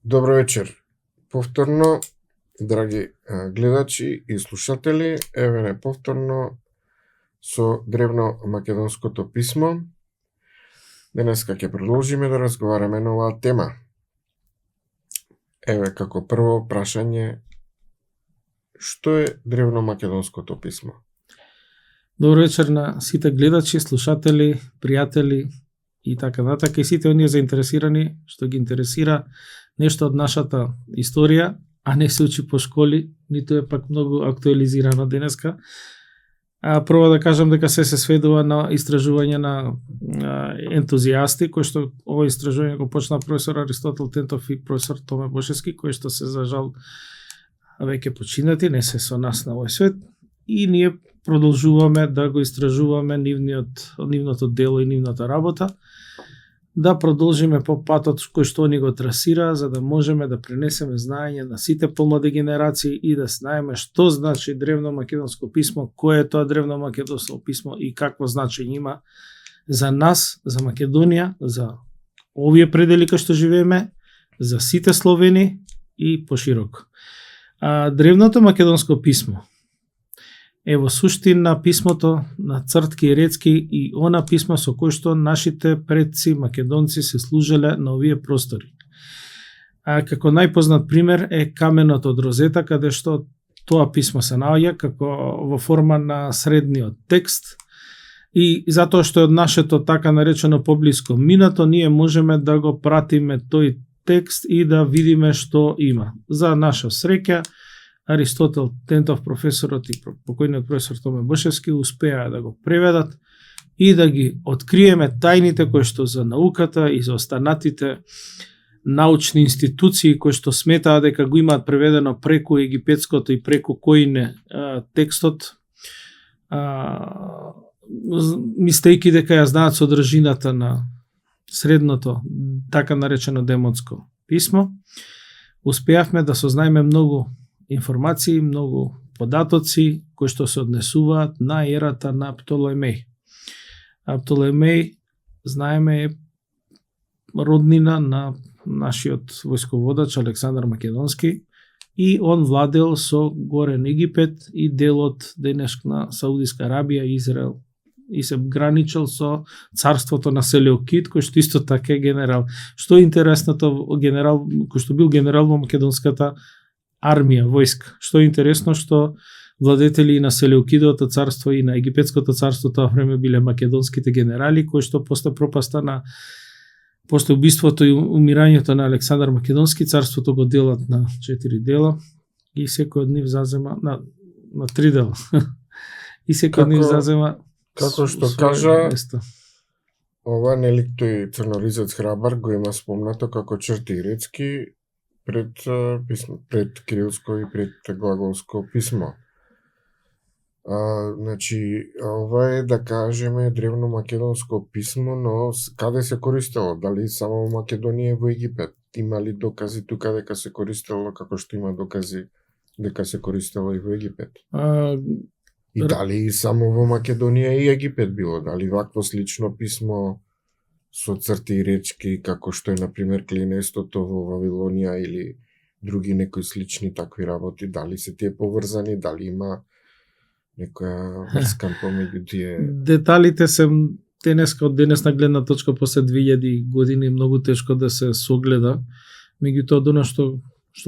Добро вечер. Повторно, драги гледачи и слушатели, еве не повторно со древно македонското писмо. Денеска ќе продолжиме да разговараме на оваа тема. Еве како прво прашање, што е древно македонското писмо? Добро вечер на сите гледачи, слушатели, пријатели и така натака и сите оние заинтересирани што ги интересира нешто од нашата историја, а не се учи по школи, ниту е пак многу актуализирано денеска. Прво да кажам дека се сведува на истражување на ентузијасти, кој што ово истражување го почна професор Аристотел Тентов и професор Томе Бошевски, кои што се за жал веќе починати, не се со нас на овој свет, и ние продолжуваме да го истражуваме нивното дело и нивната работа, да продолжиме по патот кој што они го трасира, за да можеме да пренесеме знаење на сите помлади генерации и да знаеме што значи древно македонско писмо, кое е тоа древно македонско писмо и какво значење има за нас, за Македонија, за овие предели кај што живееме, за сите словени и пошироко. Древното македонско писмо е во суштина писмото на Цртки и Рецки и она писмо со кој што нашите предци македонци се служеле на овие простори. Како најпознат пример е каменот од Розета, каде што тоа писмо се наоѓа како во форма на средниот текст, и затоа што е од нашето така наречено поблиско минато, ние можеме да го пратиме тој текст и да видиме што има. За наша среќа, Аристотел Тентов, професорот и покојниот професор Томе Бошевски успеа да го преведат и да ги откриеме тајните кои што за науката и за останатите научни институции кои што сметаа дека го имаат преведено преку египетското и преку коине текстот, мислејќи дека ја знаат содржината на средното, така наречено демонско писмо, успеавме да сознаеме многу информации, многу податоци кои што се однесуваат на ерата на Птолемеј. Птолемеј, знаеме, е роднина на нашиот војсководач Александар Македонски и он владел со Горен Египет и делот денешна Саудиска Арабија и Израел и се граничел со царството на Селеукид, кој што исто така е генерал. Што е интересното, генерал, кој што бил генерал во македонската армија, војска. Што е интересно, што владетели на Селеукидовото царство и на Египетското царство тоа време биле македонските генерали, кои што после пропаста на после убиството и умирањето на Александар Македонски, царството го делат на 4 дела и секој од нив зазема на 3 дела. И секој од нив зазема како што кажа ова, нели тој црноризец Храбар го има спомнато како Цртки и Рецки пред кирилско и пред глаголско писмо. Значи, ова е, да кажеме, древно македонско писмо, но каде се користело? Дали само во Македонија и во Египет? Има ли докази тука дека се користело, како што има докази дека се користело и во Египет? И дали само во Македонија и Египет било? Дали вакво слично писмо со црти и речки, како што е, например, клинестото во Вавилонија или други некои слични такви работи, дали се тие поврзани, дали има некоја врска помеѓу тие? Деталите се денеска, од денесна гледна точка, после 2000 години, многу тешко да се согледа. Меѓутоа, оно што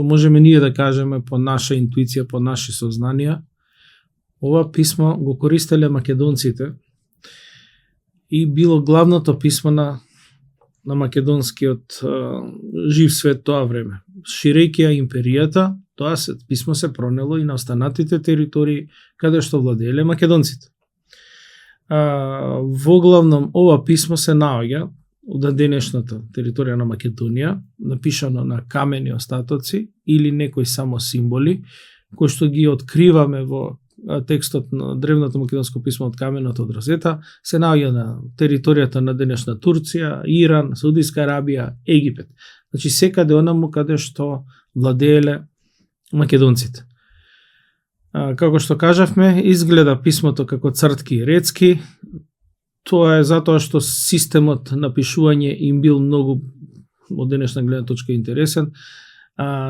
можеме ние да кажеме по наша интуиција, по наши сознанија, ова писмо го користеле македонците и било главното писмо на македонскиот жив свет тоа време. Ширејќи ја империјата, тоа писмо се пронело и на останатите територии каде што владееле македонците. Воглавном ова писмо се наоѓа од денешната територија на Македонија, напишано на камени остатоци или некои само символи, кои што ги откриваме во текстот на древното македонско писмо од каменот од Розета, се наоѓа на територијата на денешна Турција, Иран, Саудиска Арабија, Египет. Значи секаде онаму каде што владееле македонците. Како што кажавме, изгледа писмото како Цртки и Рецки. Тоа е затоа што системот на пишување им бил многу од денешна гледна точка интересен.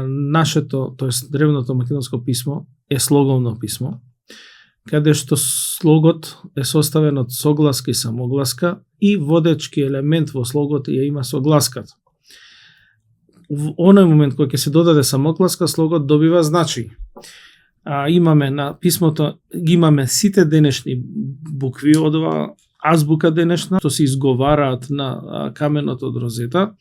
Нашето, тоест древното македонско писмо е слоговно писмо, каде што слогот е составен од согласка и самогласка и водечки елемент во слогот ја има согласката. В оној момент кој ќе се додаде самогласка, слогот добива значење. Имаме на писмото, ги имаме сите денешни букви од ова азбука денешна, што се изговараат на каменот од Розета.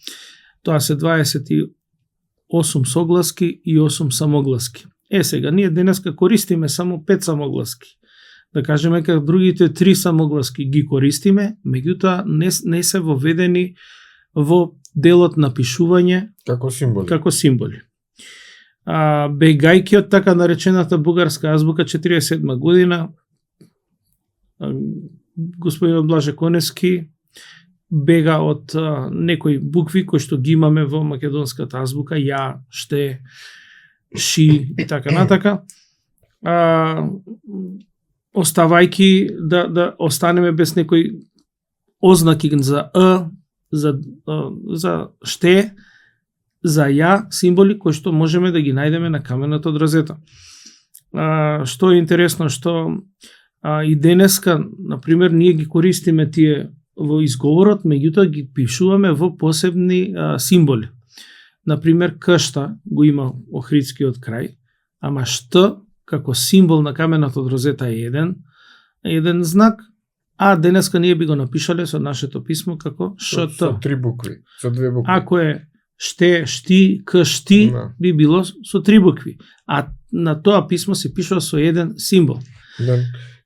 Тоа се 28 согласки и 8 самогласки. Сега, ние денеска користиме само 5 самогласки. Да кажеме како другите 3 самогласки ги користиме, меѓутоа не се воведени во делот на пишување како символи. Бегајќи од така наречената бугарска азбука 47 година, господин Блаже Коневски бега од некои букви кои што ги имаме во македонската азбука, ја, ште, ши и така натака, оставајки да останеме без некои ознаки за за ште, за ја, символи кои што можеме да ги најдеме на каменот од Розета. Што е интересно, што и денеска, например, ние ги користиме тие во изговорот, меѓутоа ги пишуваме во посебни символи. Например, кшта го има охридскиот крај, ама шт како символ на каменот од Розета е еден знак, а денеска ние би го напишале со нашето писмо како шт. Со 3 букви, со 2 букви. Ако е ште, шти, кшти, би било со 3 букви. А на тоа писмо се пишува со еден символ.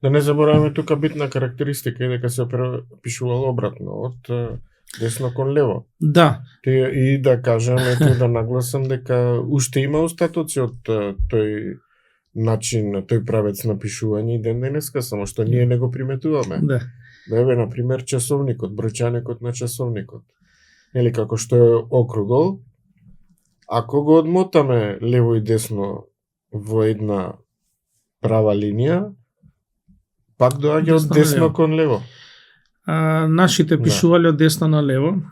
Да не забораваме тука битна карактеристика е дека се пишувало обратно, од десно кон лево. Да. И да кажам, да нагласам дека уште има остатоци од тој начин, тој правец на пишување и ден денеска, само што ние не го приметуваме. Да. Да еве, например, часовникот, бројчаникот на часовникот. Или како што е округол, ако го одмотаме лево и десно во една права линија, пак доаѓа од десно кон лево. Нашите пишувале од десно на лево.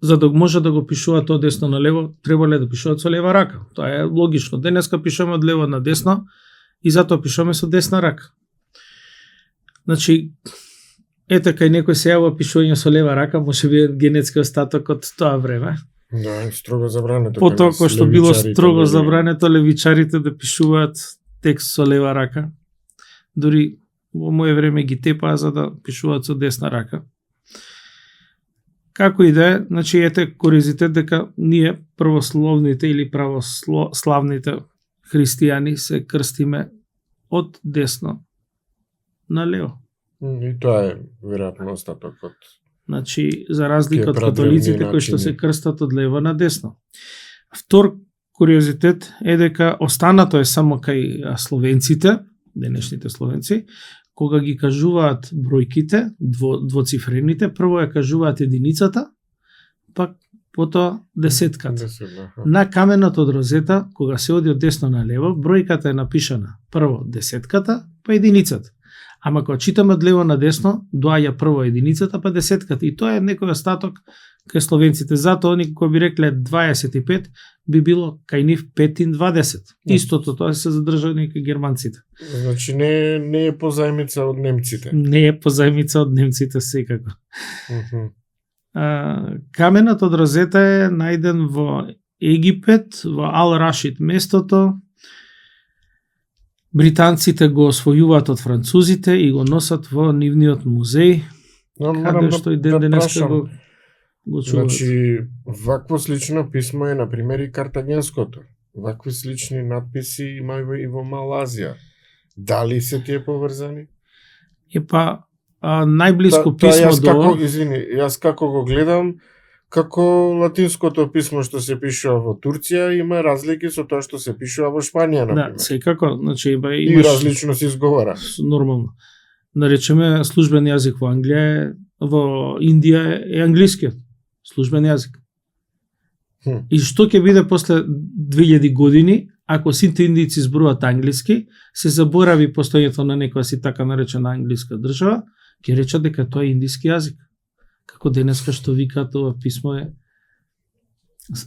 За да може да го пишуваат од десно на лево, требале да пишуваат со лева рака. Тоа е логично. Денеска пишуваме од лево на десно и затоа пишуваме со десна рака. Значи, ете кај некој се јавува пишување со лева рака, може би генетски остаток од тоа време. Да, строго забрането. Потоа кој што било строго забрането левичарите да пишуваат текст со лева рака. Дури во моје време ги тепаа за да пишуваат со десна рака. Како и да е, значи ете куризитет дека ние правословните или православните христијани се крстиме од десно на лево. И тоа е веројатно остатокот. Значи, за разлика од католиците кои што се крстат од лево на десно. Втор куриозитет е дека останато е само кај словенците, денешните словенци, кога ги кажуваат бројките, двоцифрените, прво ја кажуваат единицата, пак потоа десетката. На каменот од Розета, кога се оди од десно на лево, бројката е напишана прво десетката, па единицата. Ама кога читаме од лево на десно, доаѓа прво единицата, па десетката. И тоа е некој остаток кај словенците. Затоа они кога би рекле 25, би било кај нив 520. Истото тоа се задржани кај германците. Значи не е позајмица од немците. Не е позајмица од немците секако. Каменот од Розета е најден во Египет, во Ал-Рашид местото. Британците го освојуваат од французите и го носат во нивниот музеј, каде што и ден денеска го чуваат. Значи, вакво слично писмо е, например, и картагенското. Вакви слични надписи има и во Малазија. Дали се тие поврзани? Најблиско писмо до... Јас како го гледам, како латинското писмо што се пишува во Турција, има разлики со тоа што се пишува во Шпанија, например. Да, секако, значи имаш... И различно се изговара. Нормално. Наречеме службен јазик во Англија, во Индија е англискиот службен јазик. И што ќе биде после 2000 години, ако сите индици зборуваат англиски, се заборави постојањето на некоја си така наречена англиска држава, ќе речат дека тоа е индиски јазик. Како денеска што викаат ова писмо е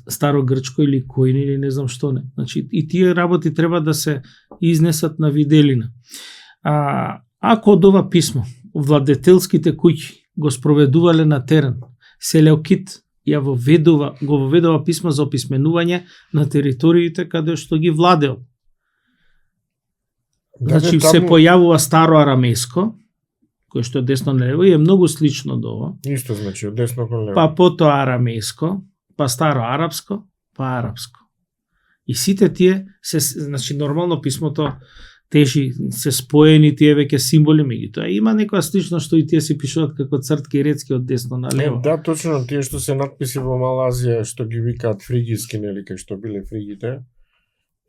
старогрчко или коин или не знам што не. Значи и тие работи треба да се изнесат на виделина. Ако од ова писмо владетелските куќи го спроведувале на терен, Селеукид го воведува писмо за описменување на териториите каде што ги владеел. Значи се појавува старо арамејско, кој што е десно на лево и е многу слично до ова. Исто значи, од десно кон лево. Па потоа арамејско, па старо арапско, па арапско. И сите тие значи нормално писмото тежи се споени тие веќе символи меѓутоа. Има некоја слично што и тие се пишуваат како цртки ретки од десно на лево. Да, точно, тие што се надписи во Малазија што ги викаат фригиски, нели, кај што биле фригите.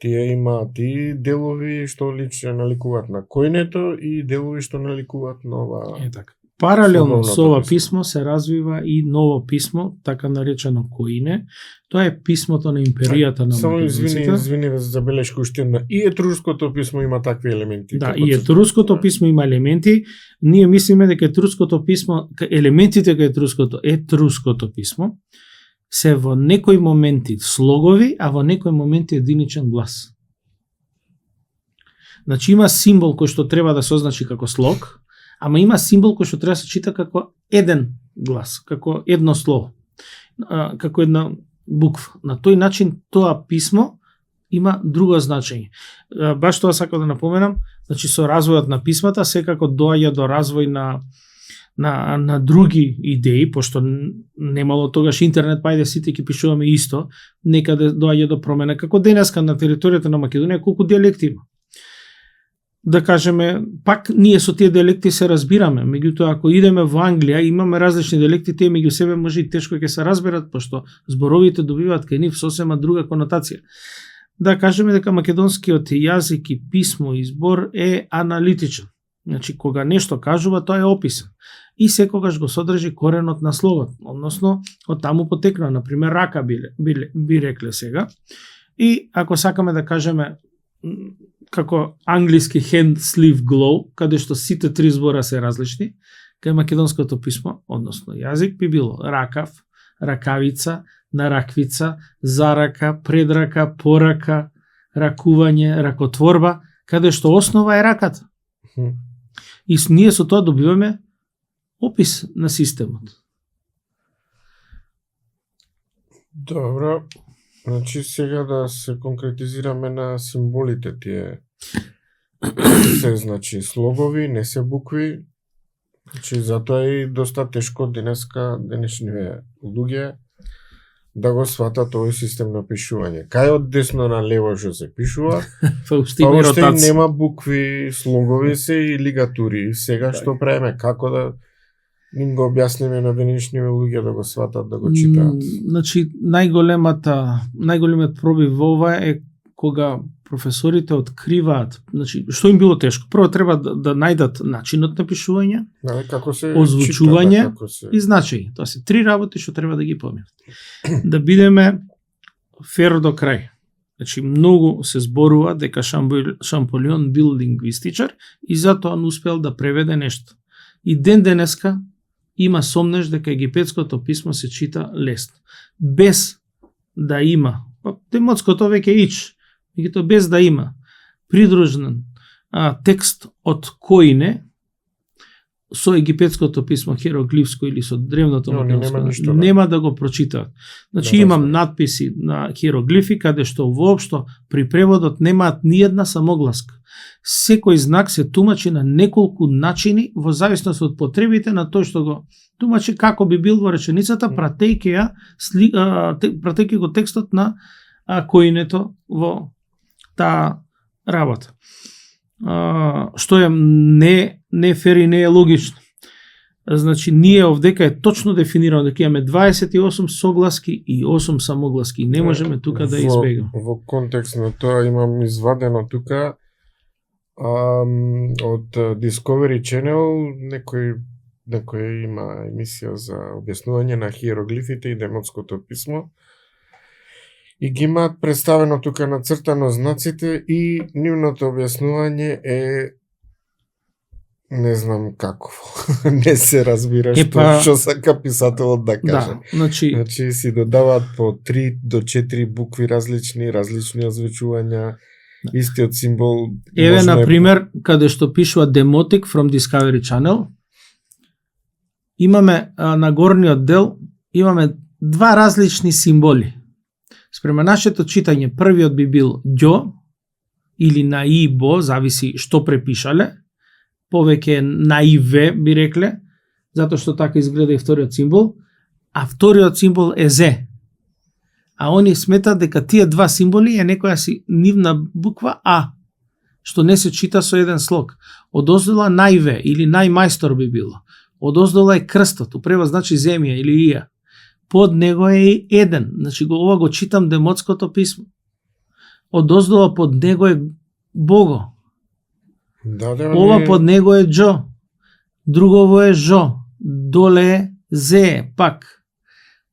Тие имаат и делови што лично наликуваат на којнето и делови што наликуваат на ова. Така. Паралелно со ова писмо се развива и ново писмо, така наречено коине. Тоа е писмото на империјата на македонците. Само извини за забелешка уште една. И етруското писмо има такви елементи. Да, и етруското писмо има елементи. Ние мислиме дека етруското писмо, елементите кај етруското писмо се во некои моменти слогови, а во некои моменти единичен глас. Значи има символ кој што треба да се означи како слог, ама има символ кој што треба да се чита како еден глас, како едно слово, како една буква. На тој начин тоа писмо има друго значење. Баш тоа сакам да напоменам, значи со развојот на писмата секако доаѓа до развој на други идеи, пошто немало тогаш интернет, па ајде сите ќе пишуваме исто, некаде доаѓа до промена. Како денеска на територијата на Македонија колку дијалекти има. Да кажеме, пак ние со тие диалекти се разбираме, меѓутоа ако идеме во Англија имаме различни диалекти, тие меѓу себе може и тешко ќе се разберат, пошто зборовите добиваат кај нив сосема друга конотација. Да кажеме дека македонскиот јазик и писмо и збор е аналитичен. Значи, кога нешто кажува, тоа е описан. И секогаш го содржи коренот на словот, односно, од таму потекнува, например, рака би рекле сега. И ако сакаме да кажеме како англиски hand, sleeve, glow, каде што сите три збора се различни, кај македонското писмо, односно јазик, би било ракав, ракавица, нараквица, зарака, предрака, порака, ракување, ракотворба, каде што основа е раката. И ние со тоа добиваме опис на системот. Добро. Значи сега да се конкретизираме на символите тие. Се значи слогови, не се букви. Значи затоа е и доста тешко денешниве луѓе да го сватат овој систем на пишување. Кај од десно на лево што се пишува, па уште нема букви, слогови се и лигатури. Сега што правиме, како да им го објасниме на денешниве луѓе да го сватат, да го читаат? Значи најголемиот пробив во ова е кога професорите откриваат, значи што им било тешко. Прво треба да најдат начинот на пишување, како се озвучување чита, како се... и значење. Тоа се три работи што треба да ги поминат. Да бидеме фер до крај. Значи многу се зборува дека Шамполион бил лингвистичар и затоа он успел да преведе нешто. И ден денеска има сомнеш дека египетското писмо се чита лесно. Без да има, демотското веќе ич, меѓутоа без да има придружен текст од коине со египетското писмо хиероглифско или со древното македонско, нема да го прочитаат. Значи имам надписи на хиероглифи каде што воопшто при преводот немаат ни една самогласка. Секој знак се тумачи на неколку начини во зависност од потребите на тој што го тумачи како би бил во реченицата, пратејќи го текстот на коинето во таа работа. Што е не фер и не е логично. Значи, ние овдека е точно дефинирано дека имаме 28 согласки и 8 самогласки. Не можеме тука да избегаме. Во контекст на тоа имам извадено тука од Discovery Channel некој има емисија за објаснување на хиероглифите и демотското писмо. И ги имаат представено тука нацртано знаците и нивното објаснување е Не знам како. Не се разбира што сака писателот да каже. Да, значи си додаваат по 3 до 4 букви различни озвучувања, истиот символ. Еве на пример, каде што пишува Demotic from Discovery Channel, имаме на горниот дел имаме два различни символи. Спрема нашето читање, првиот би бил ѓо или на и бо, зависи што препишале. Повеќе на и в би рекле, затоа што така изгледа и вториот символ, а вториот символ е зе. А они сметат дека тие два символи е некоја си нивна буква А, што не се чита со еден слог. Одоздола најве или најмајстор би било. Одоздола е крстот, у превод значи земја или ија. Под него е еден, значи ова го читам демотското писмо. Одоздола под него е Бого. Ова под него е џо, другово е жо, доле е зе, пак.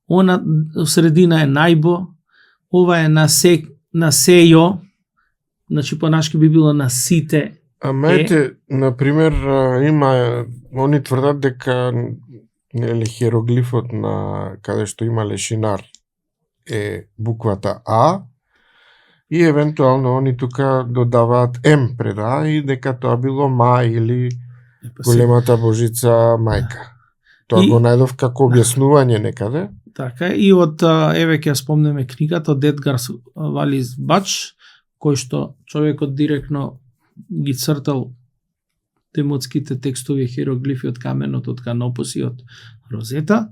Она в средина е најбо, ова е на сејо, значи по нашки би било на сите. А мајте, например, има, они тврдат дека хиероглифот на каде што има лешинар е буквата А, и евентуално они тука додаваат М пред А и дека тоа било Ма или големата Божица мајка. Тоа го најдов како објаснување некаде. Така, и од, еве ќе спомнеме книгата од Едгар Валис Бач, кој што човекот директно ги цртал демотските текстови хиероглифи од каменот, од Канопус и од Розета.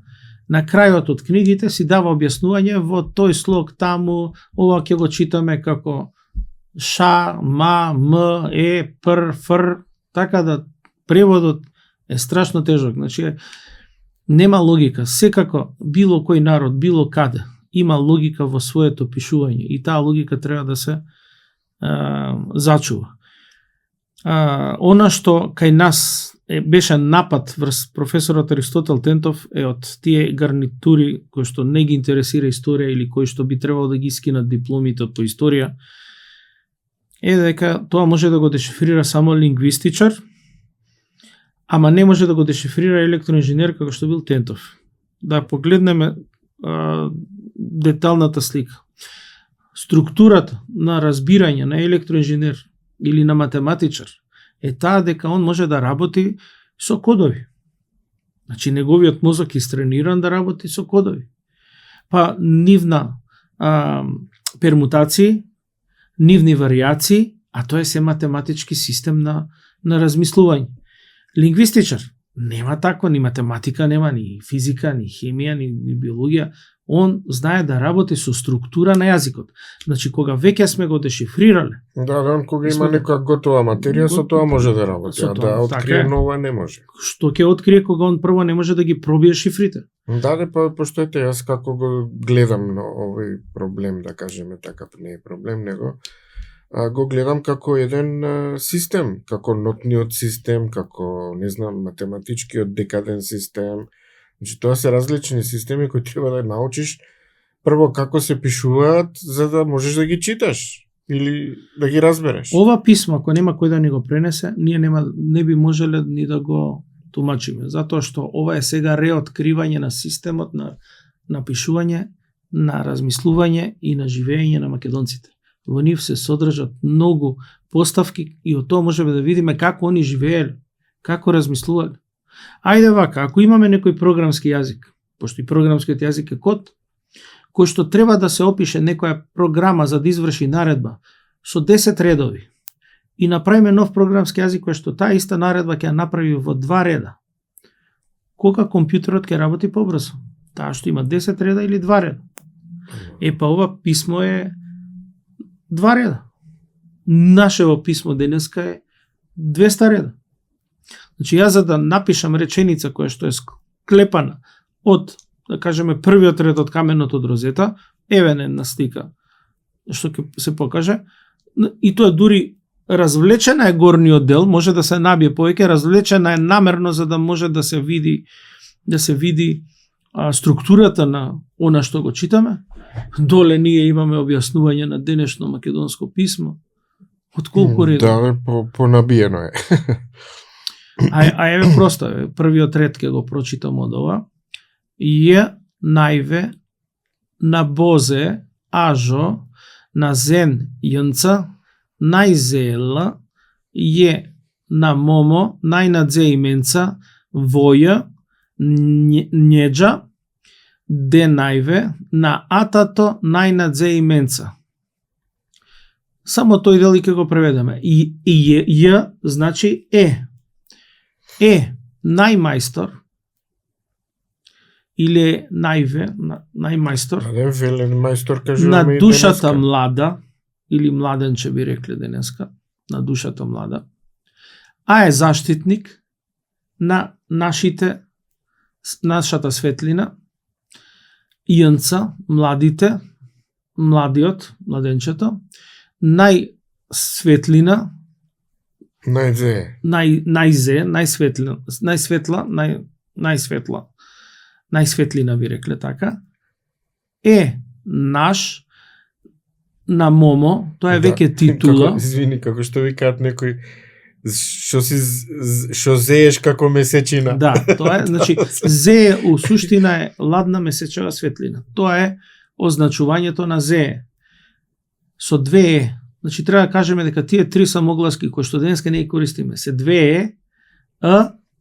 На крајот од книгите си дава објаснување во тој слог таму, ова ќе го читаме како ша, ма, м, е, пр, фр, така да преводот е страшно тежок. Значи, нема логика. Секако, било кој народ, било каде, има логика во своето пишување и таа логика треба да се зачува. Она што кај нас беше напад врз професорот Аристотел Тентов е од тие гарнитури кои што не ги интересира историја или кои што би требало да ги скинат дипломите по историја, е дека тоа може да го дешифрира само лингвистичар, ама не може да го дешифрира електроинженер како што бил Тентов. Да погледнеме деталната слика. Структурата на разбирање на електроинженер или на математичар е таа дека он може да работи со кодови. Значи, неговиот мозок е истрениран да работи со кодови. Па нивна пермутации, нивни вариации, а тоа е се математички систем на размислување. Лингвистичар нема такво, ни математика нема, ни физика, ни хемија, ни биологија. Он знае да работи со структура на јазикот. Значи, кога веќе сме го дешифрирале. Да, кога има некоја готова материја, со тоа може да работи, а да открие нова не може. Што ќе открие кога он прво не може да ги пробие шифрите? Да, пошто ете, јас како го гледам на овој проблем, да кажеме така, не е проблем, него го гледам како еден систем, како нотниот систем, како, не знам, математичкиот декаден систем. Значи, тоа се различни системи кои треба да научиш прво како се пишуваат, за да можеш да ги читаш или да ги разбереш. Ова писмо, ако нема кој да ни го пренесе, ние не би можеле ни да го тумачиме, затоа што ова е сега реоткривање на системот на пишување, на размислување и на живење на македонците. Во нив се содржат многу поставки и од тоа можеме да видиме како они живееле, како размислувале. Ајде вака, ако имаме некој програмски јазик, пошто и програмскиот јазик е код, кој што треба да се опише некоја програма за да изврши наредба со 10 редови и направиме нов програмски јазик кој што таа иста наредба ќе ја направи во 2 реда, кога компјутерот ќе работи побрзо? Таа што има 10 реда или 2 реда? Па ова писмо е 2 реда. Нашево писмо денеска е 200 реда. Значи, јас за да напишам реченица која што е склепана од, да кажеме, првиот ред од каменот од Розета, еве на слика, што ќе се покаже, и тоа дури развлечена е горниот дел, може да се набие повеќе, развлечена е намерно за да може да се види структурата на она што го читаме. Доле ние имаме објаснување на денешно македонско писмо. Од колку реда? Да, понабиено е. А еве просто, првиот ред ќе го прочитам од ова. Ј најве на бозе ажо на зен јнца најзела Ј на момо најнадзе именца воја њеџа де најве на атато најнадзе именца. Само тој дел ќе го преведеме. И Ј значи најмајстор или најмајстор велен мајстор на кажуваме и душата денеска. млада или младенче би рекле денеска, на душата млада, а е заштитник на нашата светлина, јнца, младите, младиот, младенчето, најсветлина, најсветлина би рекле така, е наш на момо, тоа е веќе титула. Извини, како што викаат некој што зееш како месечина. Да, тоа е, значи зее у суштина е ладна месечева светлина. Тоа е означувањето на зее. Со две е. Значи треба да кажеме дека тие три самогласки кои што денеска не ги користиме, се две е,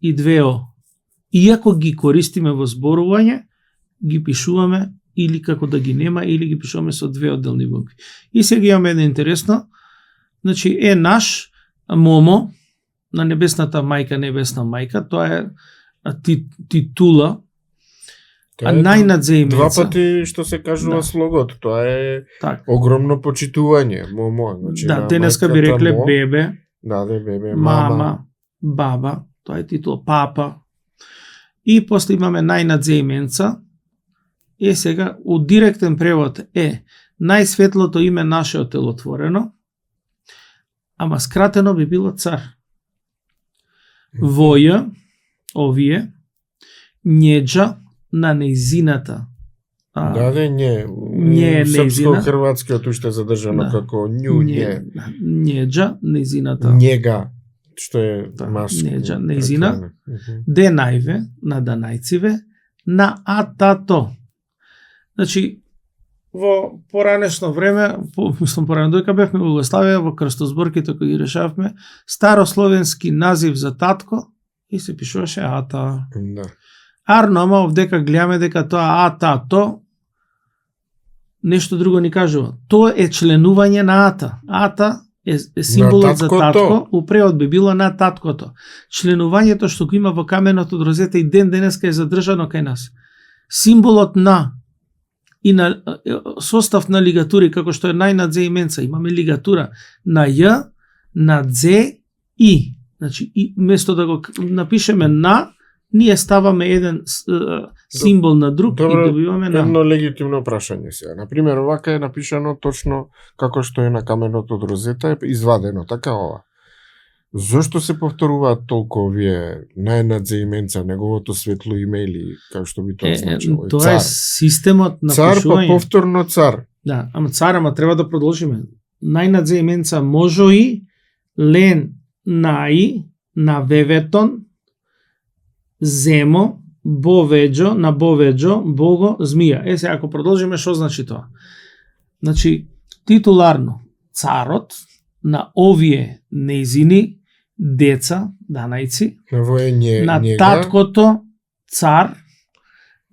и две о. Иако ги користиме во зборување, ги пишуваме или како да ги нема, или ги пишуваме со две одделни букви. И сега имаме едно интересно, значи е наш момо на небесната мајка, небесна мајка, тоа е титула, а најнадзе именца. Два пати што се кажува слогот, тоа е так. огромно почитување, момо, значи Да, денеска би рекле бебе, бебе, мама, баба, тоа е титула, папа. И после имаме најнадзе именца. И сега, у директен превод е најсветлото име наше отелотворено, ама скратено би било цар. Воја, овие, њеџа на нејзината. не е нејзина. Српско-хрватскиот уште задржано како ње. Њеџа, нејзината. Njega, што е маско. Нејџа, нејзина. Де најве, на данајциве, на атато. Значи, во поранешно време, порано дојка бевме во Југославија, во крстозборките кои ги решавме, старословенски назив за татко и се пишуваше ата. Да. Арно, ама овдека гледаме дека тоа атато нешто друго ни кажува. Тоа е членување на ата. Ата е символот за татко, у превод би било на таткото. Членувањето што го има во каменот од Розета и ден денеска е задржано кај нас. Символот на и на состав на лигатури, како што е најнадзе именца. Имаме лигатура на Ј, на Дзе, И. Значи, и место да го напишеме на, ние ставаме еден символ на друг. Добро, и добиваме на. Едно легитимно прашање сега. Например, овака е напишано точно како што е на каменот од Розета, е извадено, така ова. Зошто се повторуваат толку овие најнадзе именца, неговото светло име или како што би тоа значило? Тоа е системот на цар пишување. па повторно цар. Да, ама цар, ама треба да продолжиме. Најнадзе именца можои, лен наи, на веветон, земо, бовеџо, на бовеџо, бого, змија. Е, сега, ако продолжиме, што значи тоа? Значи, титуларно, царот на овие нејзини деца, данајци, на таткото, цар,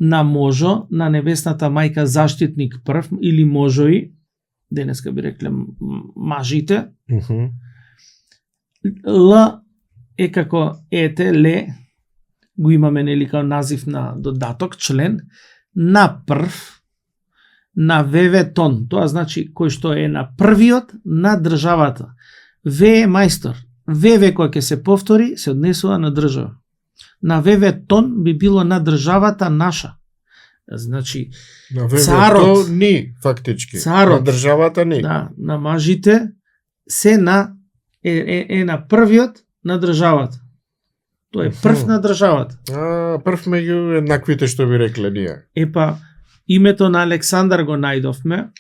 на можо, на небесната мајка заштитник прв, или можои, денеска би рекле мажите, Л е како ете, ле, го имаме нели као назив на додаток, член, на прв, на веветон, тоа значи кој што е на првиот на државата. Ве е мајстор. Веве кој ќе се повтори, се однесува на држава. На веветон би било на државата наша. Значи, на царот, ни, фактички. Царот, на државата ни. Да, на мажите се на е на првиот на државата. Тој е прв на државата. Прв меѓу еднаквите што би рекле ние. Епа, името на Александар го најдовме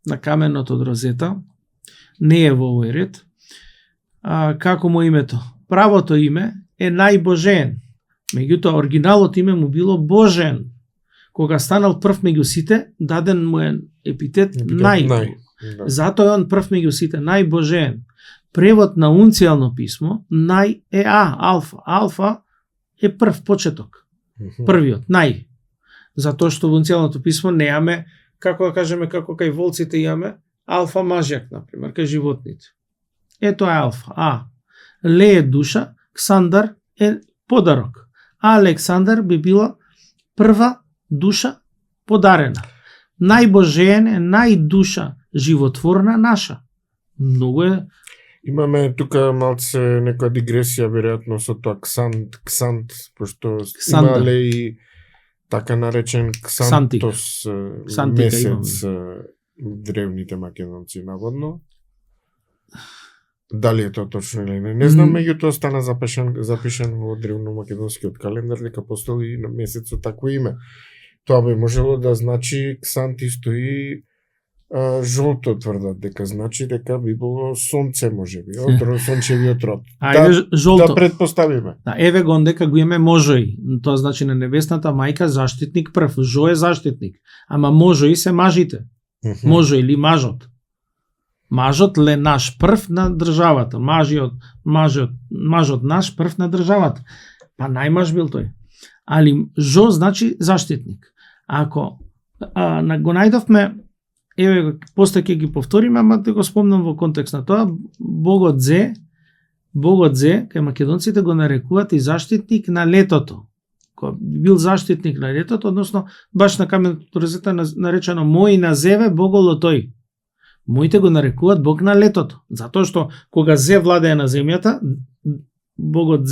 на каменот од Розета. Не е во овој ред. Како му името? Правото име е најбожен. Меѓутоа, оригиналот име му било Божен. Кога станал прв меѓу сите, даден му е епитет нај. Да. Затоа е он прв меѓу сите, најбожен. Превод на унцијално писмо, нај е алфа. Алфа е прв почеток. Првиот, нај. Затоа што во унцијалното писмо неаме, како да кажеме, како кај волците имаме, алфа мажјак, например, кај животните. Ето е алфа, Ле е душа, Ксандар е подарок. Александар би била прва душа подарена. Најбожен е најдуша животворна наша. Многу е. Имаме тука малце некоја дигресија веројатно со тоа ксант, пошто имале и така наречен ксантос месец древните македонци наводно. Дали е тоа точно или не? Не знам, меѓутоа стана запишен во древномакедонскиот календар дека постои месец со такво име. Тоа би можело да значи ксант исто и жолто тврдат дека значи дека би било сонце можеби, сончевиот род. Жолто. Да предпоставиме. Да, еве го дека го име Можои. Тоа значи на небесната мајка заштитник прв. Жо е заштитник. Ама Можои се мажите. Можои или мажот. Мажот ле наш прв на државата. Мажот наш прв на државата. Па најмаж бил тој. Али Жо значи заштитник. Ако го најдовме, еве после ќе ги повториме, ама да го спомнам во контекст на тоа, Богот Зе, кај македонците го нарекуваат и заштитник на летото. Кој бил заштитник на летото, односно баш на каменото резета наречено мој на Зеве Боголо тој. Моите го нарекуваат Бог на летото, затоа што кога Зе владее на земјата, Богот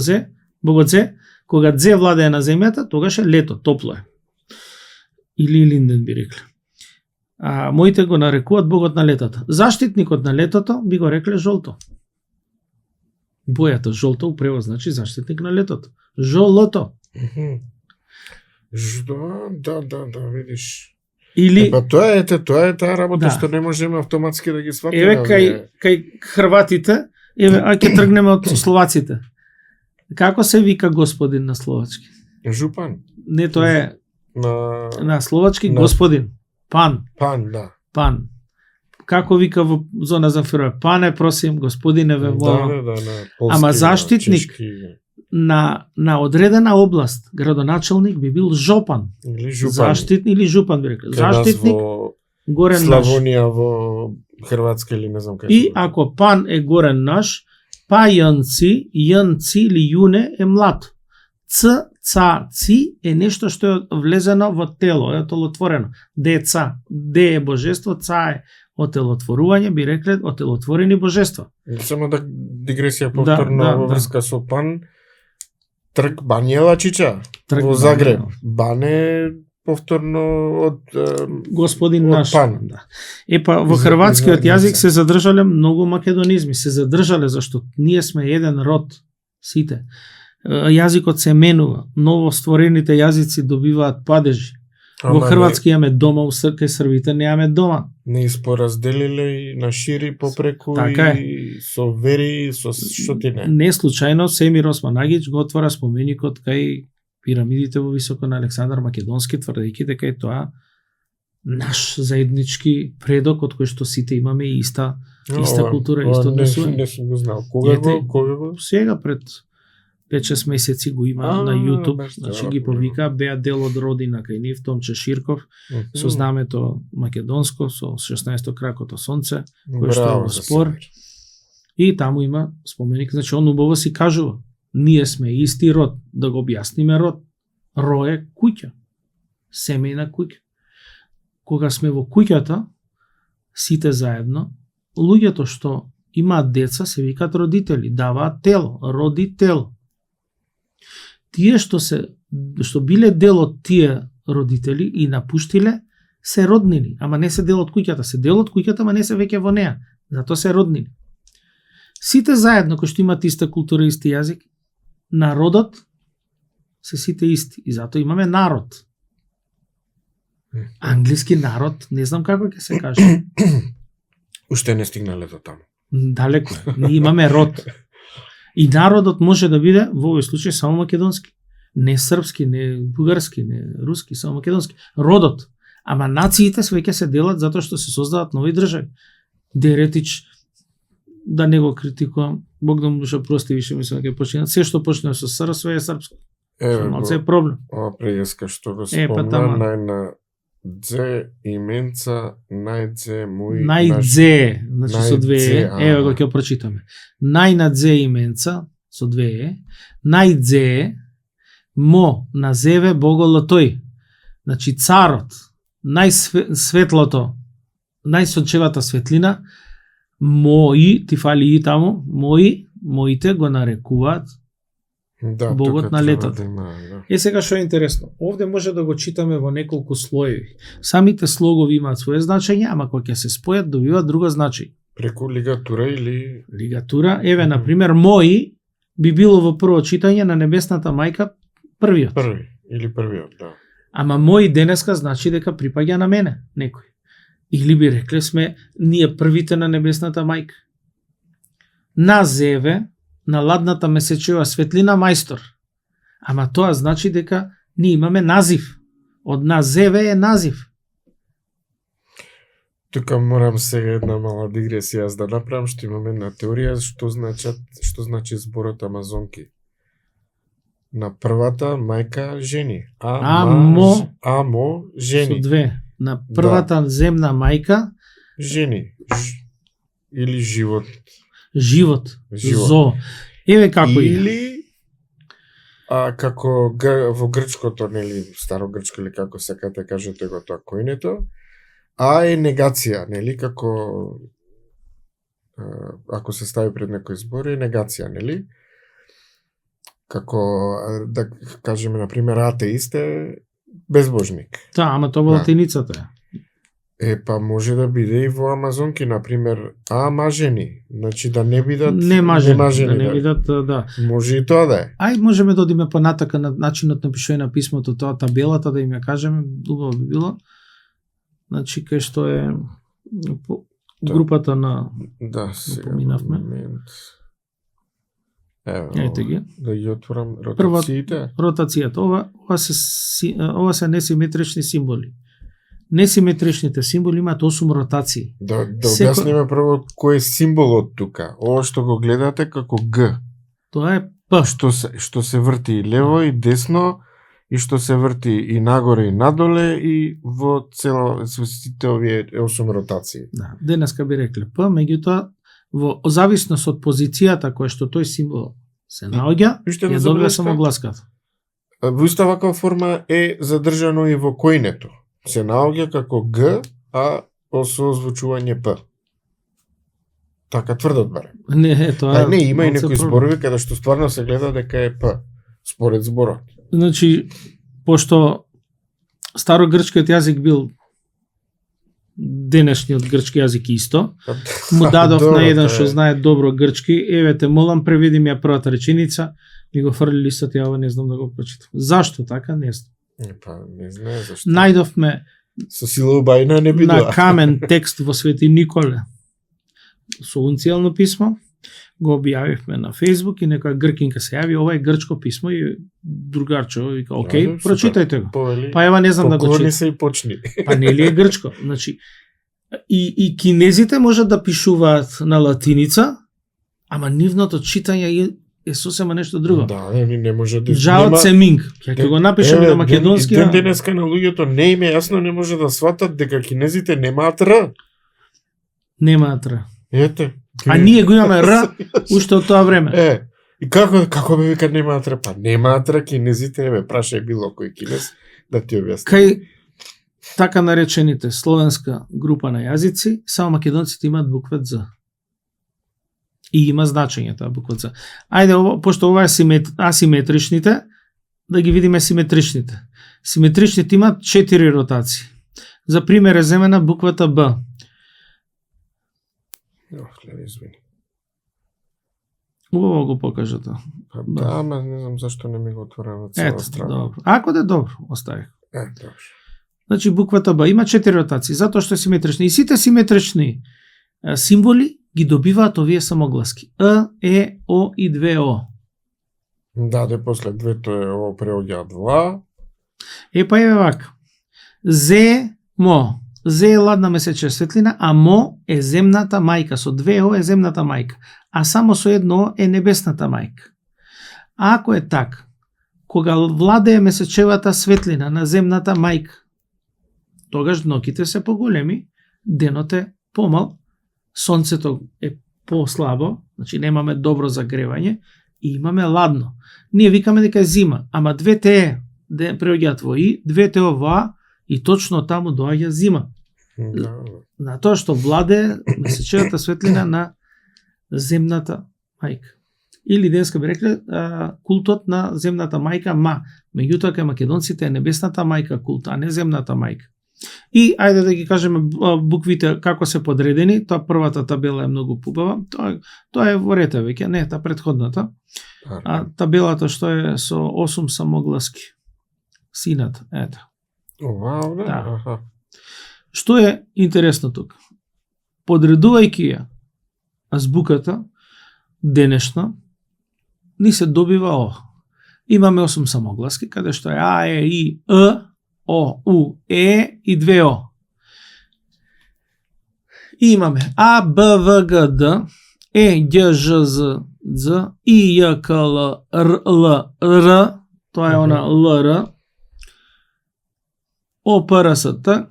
Зе, кога Зе владее на земјата, тогаш е лето, топло е. Или Линден би рекле. Моите го нарекуваат Богот на летото. Заштитникот на летото би го рекле жолто. Бојата жолто у превод значи заштитник на летото. Жолото. Да, видиш. Или тоа е таа работа што не можеме автоматски да ги сватиме. Еве кај хрватите, ќе тргнеме од словаците. Како се вика господин на словачки? Жупан. Не, тоа е на словачки господин. Пан, да. Пан. Како вика во зона за фирма? Пане, просим, господине, ве молам. Да, ама заштитник на одредена област, градоначалник би бил жопан. Или жупан. Заштитник или жупан би рекли. Заштитник горен наш. Славонија во Хрватска или не знам кај. И ако пан е горен наш, па јанци или јуне е млад. Ци е нешто што е влезено во тело, е отелотворено. Деца, де е божество, ца е отелотворување, би рекле отелотворени божества. Само да дигресија повторно во врска со пан, трк Банјела Чича во Загреб. Бане повторно од господин наш. Пан. Да. Епа во хрватскиот јазик се задржале многу македонизми, се задржале зашто ние сме еден род, сите. Јазикот се менува, новостворените јазици добиваат падежи. Во хрватски имаме дома, кај србите немаме дома. Не испоразделиле и на шири попреку и со вери, со што ти не. Не случајно Семир Османагич го отвора споменикот кај пирамидите во високо на Александар Македонски, тврдејќи дека е тоа наш заеднички предок од кој што сите имаме иста култура, исто однесување. Не сум го знал. Кога го? Сега пред 5-6 месеци го има на YouTube, значи ги повика, беа дел од родина кај нив, Томче Ширков, со знамето македонско, со 16 кракото сонце, кој што е во спор. И таму има споменик, значи он убаво си кажува, ние сме исти род, да го објасниме род. Ро е куќа, семејна куќа. Кога сме во куќата, сите заедно, луѓето што имаат деца се викаат родители, даваат тело, родител. Тие што биле дел од тие родители и напуштиле, се роднини, ама не се дел од куќата, се дел од куќата, ама не се веќе во неа, затоа се роднини. Сите заедно, кои што имаат иста култура, исти јазик, народот се сите исти и затоа имаме народ. Англиски народ, не знам како ќе се каже. Уште не стигнале до таму. Далеко, ние имаме род. И народот може да биде во овој случај само македонски. Не српски, не бугарски, не руски, само македонски. Родот. Ама нациите свеќе се делат затоа што се создаваат нови држави. Деретич, да не го критикувам, Бог да му душа прости, више мислам дека починат. Се што почне со СР, све е српско. Малце е проблем. Ова преска што го па спомна, тама. најна дзе именца, најдзе мој... Најдзе, значи со две Најдзе, е, ево го ќе прочитаме. Најнадзе именца, со две е, најдзе мо назеве Боголо тој. Значи царот, најсветлото, најсончевата светлина, мои, ти фали и таму, моите го нарекуваат Да, Богот тука на треба летото. да има, да. Сега што е интересно, овде може да го читаме во неколку слоеви. Самите слогови имаат свое значење, ама кога ќе се спојат добиваат друго значење. Преку лигатура или... Лигатура, еве на пример, мои би било во прво читање на небесната мајка првиот. Први, или првиот, да. Ама мои денеска значи дека припаѓа на мене некој. Или би рекле сме ние првите на небесната мајка. На зеве, на ладната месечева светлина мајстор. Ама тоа значи дека ние имаме назив. Од назеве е назив. Тука морам сега една мала дигресија да направам, што имаме една теорија што значи зборот амазонки. На првата мајка жени. Амо Со жени. две. На првата земна мајка Жени. Или живот. живот. Живот. Зо. Еве како Или како во грчкото, нели, старо грчко или како сакате кажете го тоа којнето, е негација, нели, како ако се стави пред некој збор е негација, нели? Како да кажеме на пример атеист е безбожник. Да, ама тоа во Да. латиницата е. Па може да биде и во амазонки, на пример, мажени, значи да не бидат Не мажени, немажени, да не видат, да. Може и тоа да е. Ај можеме да одиме понатака на начинот на пишување на писмото, тоа табелата да им ја кажеме, убаво би било. Значи кај што е групата на Да, сега поминавме. момент. Ево, Ете ги. да ги отворам ротациите. Ротацијата. Ова се несиметрични символи. Несиметричните символи имаат 8 ротации. Да објасниме прво кој е символот тука. Ова што го гледате како Г. Тоа е П. Што се врти и лево и десно и што се врти и нагоре и надоле и во сите овие 8 ротации. Да, денеска би рекле П, меѓутоа во зависност од позицијата која што тој символ се наоѓа, Уште ја една добива забелешка. само гласката. Во иста ваква форма е задржано и во којнето. Се наоѓа како Г, со озвучување П. Така тврдот барем. Не, тоа Не, има и малце некои проблем. зборови каде што стварно се гледа дека е П, според зборот. Значи, пошто старогрчкиот јазик бил денешниот грчки јазик исто, му дадов Добро, на еден тоа што е. знае добро грчки, еве те молам преведи ми ја првата реченица, ми го фрли листот, ја ова не знам да го прочитам. Зашто така, не знам. Па, не знае зашто. Најдовме Со сила убајна не би на доа. камен текст во Свети Николе со унцијално писмо, го објавивме на Facebook и некоја гркинка се јави, ова е грчко писмо и другарчо вика, окей, Супер. прочитајте го. Повели, Па ева не знам да го поклони читам. се и почни. Па нели е грчко? Значи, и кинезите можат да пишуваат на латиница, ама нивното читање е сосема нешто друго. Да, не може да... Жао нема- Цеминг, ќе го напишеме на македонски. Ден денеска на луѓето не им е јасно, не може да сватат дека кинезите немаат Р. Немаат Р. Ете. А ние го имаме Р уште од тоа време. И како ме викат немаат Р? Па немаат Р кинезите, прашај било кој кинез да ти објасни. Кај така наречените словенска група на јазици, само македонците имаат буква З. И има значење таа буква З. Ајде, пошто ова е асиметричните, да ги видиме симетричните. Симетричните имаат 4 ротации. За пример е земена буквата Б. Извини. Убаво го покажа тоа. Па, да, ама не знам зашто не ми го отвора на цела Ето, страна. добро. Ако да добро, оставих. Добро. Значи буквата Б има 4 ротации, затоа што е симетрични. И сите симетрични символи ги добиваат овие самогласки. Е, О и две О. Даде после двето е ово преоѓаат во А. Па еве вака. Зе, мо. Зе е ладна месечна светлина, а мо е земната мајка. Со две О е земната мајка. А само со едно О е небесната мајка. Ако е така, кога владее месечевата светлина на земната мајка, тогаш ноќите се поголеми, денот е помал, сонцето е послабо, значи немаме добро загревање и имаме ладно. Ние викаме дека е зима, ама двете е преоѓаат во И, двете О во А и точно таму доаѓа зима. Да. На тоа што владе месечевата светлина на земната мајка. Или денеска би рекле култот на земната мајка Ма. Меѓутоа кај македонците е небесната мајка култ, а не земната мајка. И ајде да ги кажеме буквите како се подредени. Тоа првата табела е многу пубава. Тоа е во рете веќе, не та претходната. А табелата што е со 8 самогласки. Сината, ето. Вау, да. Да. Аха. Што е интересно тука? Подредувајќи ја азбуката денешна, ни се добива О. Имаме 8 самогласки, каде што е А, Е, И, Е, О, У, Е и две О. И имаме А, Б, В, Г, Д, Е, Г, Ж, З, З, И, Ј, К, Л, Р, Л, Р, тоа е она Л, Р, О, П, Р, С, Т.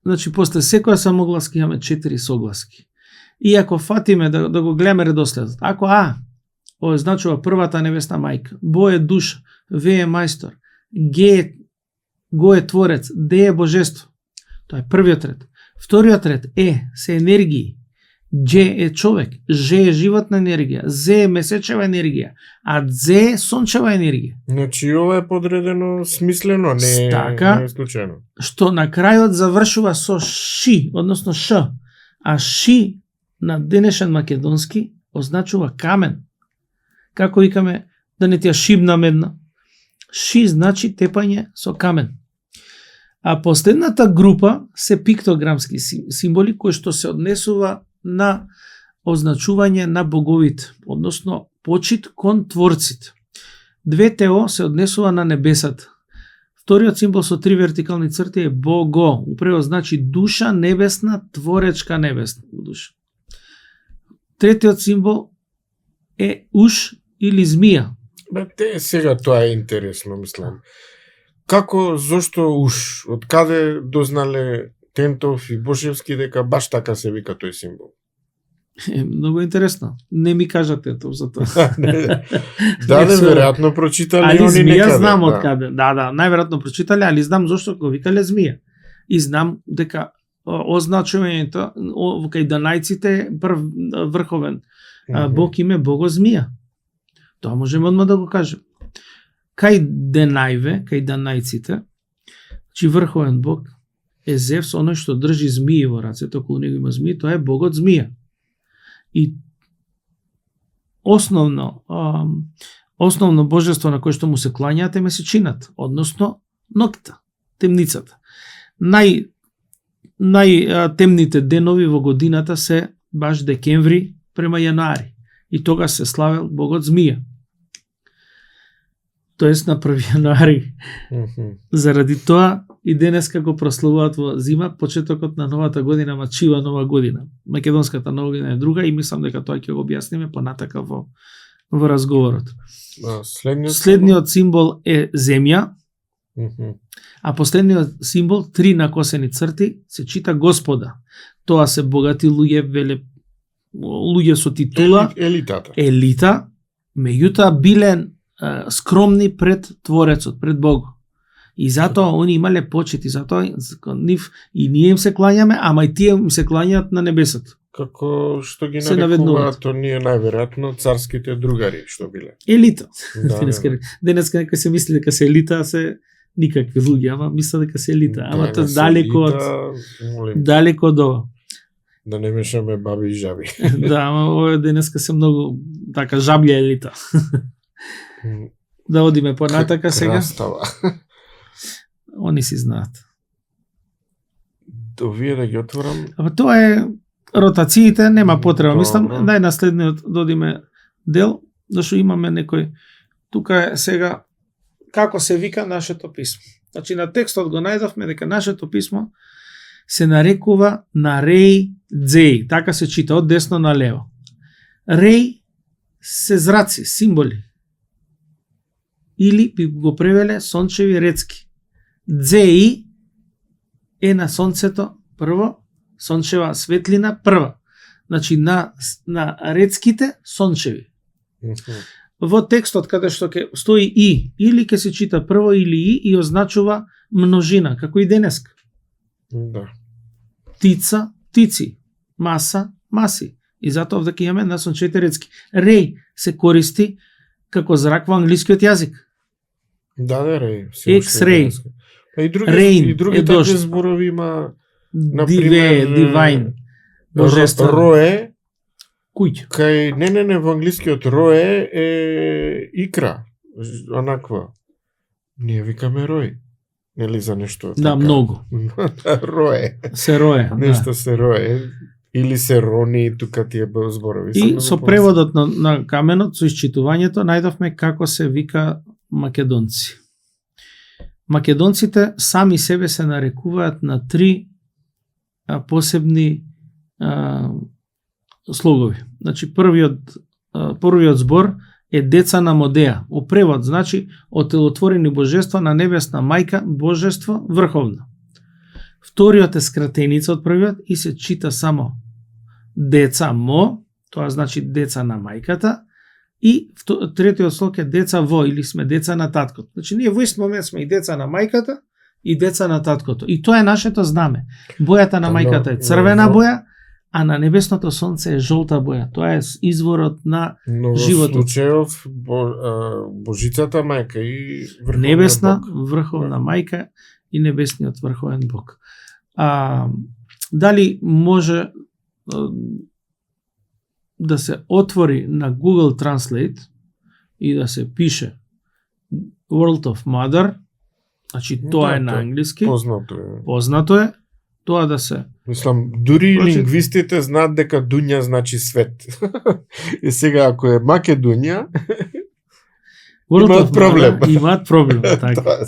Значи, после секоја самогласка имаме 4 согласки. И ако фатиме да го гледаме редоследот, ако А означува првата небесна мајка, Б е душа, В е мајстор, Го е творец, Д е божество. Тоа е првиот ред. Вториот ред се енергии. Дж е човек, Ж е животна енергија, З е месечева енергија, а З е сончева енергија. Значи ова е подредено смислено, не е случајно. Што на крајот завршува со Ши, односно Ш. А Ши на денешен македонски означува камен. Како викаме да не ти ја шибна медна? Ши значи тепање со камен. А последната група се пиктограмски символи кои што се однесува на означување на боговите, односно почит кон творците. Двете О се однесува на небесата. Вториот символ со 3 вертикални црти е Бого. Упрево значи душа небесна, творечка небесна душа. Третиот символ е уш или змија. Те сега тоа е интересно, мислам. Како, зошто уш? Од каде дознале Тентов и Бошевски дека баш така се вика тој символ? Многу интересно. Не ми кажа Тентов за тоа. Да, веројатно прочитале они некаде. Али змија знам од каде. Да, најверојатно прочитале, али знам зошто го викале змија. И знам дека означувањето кај данајците е врховен бог име Бого змија. Тоа можеме одма да го кажем. Кај Денајве, кај данајците, чи врховен бог е Зевс, оној што држи змии во рацете, околу него има змии, тоа е богот змија. И основно божество на кое што му се клањаат е месечината, односно ноќта, темницата. Најтемните денови во годината се баш декември према јануари. И тога се славел богот змија. Тоест на 1 јануари. Заради тоа и денеска го прославуваат во зима, почетокот на новата година, мачива нова година. Македонската нова година е друга и мислам дека тоа ќе го објасниме понатака во разговорот. Следниот символ е земја, а последниот символ, 3 накосени црти, се чита Господа. Тоа се богати луѓе со титула, елита, меѓутоа биле скромни пред Творецот, пред Бог. И затоа они имале почит, и затоа нив и ние им се клањаме, ама и тие им се клањаат на небесото. Како што ги нарекуваат оние најверојатно царските другари што биле. Елита. Денеска некој се мисли дека се елита, се никакви луѓе, ама мисля дека се елита. Ама тоа далеко од ова. Да не мешаме баби и жаби. Да, ама ова денеска се многу така жаблја елита. Да одиме понатака сега. Крастава. Они си знаат. Овие да ги отворам. Ама тоа е ротациите нема потреба. Мислам, Добро. најнаследниот додиме дел, зашто имаме некој, тука е сега, како се вика нашето писмо. Значи, на текстот го најдовме дека нашето писмо се нарекува на Реј Дзеј, така се чита, од десно на лево. Реј се зраци, символи. Или би го превеле сончеви рецки. Дзеј е на сонцето прво, сончева светлина прва. Значи на рецките сончеви. Во текстот каде што ќе стои и, или ќе се чита прво или и означува множина, како и денеска. Да. Птица, птици, маса, маси. И затоа овде ќе имаме на сончевите рецки. Реј се користи како зрак во англискиот јазик. Да, реј. X-ray. И други, Rain и други е такви дожд. зборови има, Диве, например, дивајн, божествен. Роe, Куќ. кај не во англискиот роe е икра, онаква. Ние викаме рој. Нели за нешто Да, многу. роe. Се рое. Нешто се роe. Или се рони, тука тие зборови. Да. И со преводот на каменот, со исчитувањето, најдовме како се вика македонци. Македонците сами себе се нарекуваат на три посебни слогови. Значи, првиот збор е деца на Модеа. О превод значи отелотворени божества на небесна мајка, божество врховно. Вториот е скратеница од првиот и се чита само деца мо, тоа значи деца на мајката, и третиот слог е деца во, или сме деца на таткото. Значи, ние во ист момент сме и деца на мајката и деца на таткото. И тоа е нашето знаме. Бојата на мајката е црвена боја, а на небесното сонце е жолта боја. Тоа е изворот на животот. Но во случајов Божицата мајка и врховниот небесна Бог. врховна мајка и небесниот врховен Бог. Дали може да се отвори на Google Translate и да се пише World of Mother, значи тоа е на англиски, познато е, тоа да се... Мислам, дури лингвистите знаат дека Дуња значи свет. И сега, ако е Македонија, имаат проблем. Имаат проблем, така.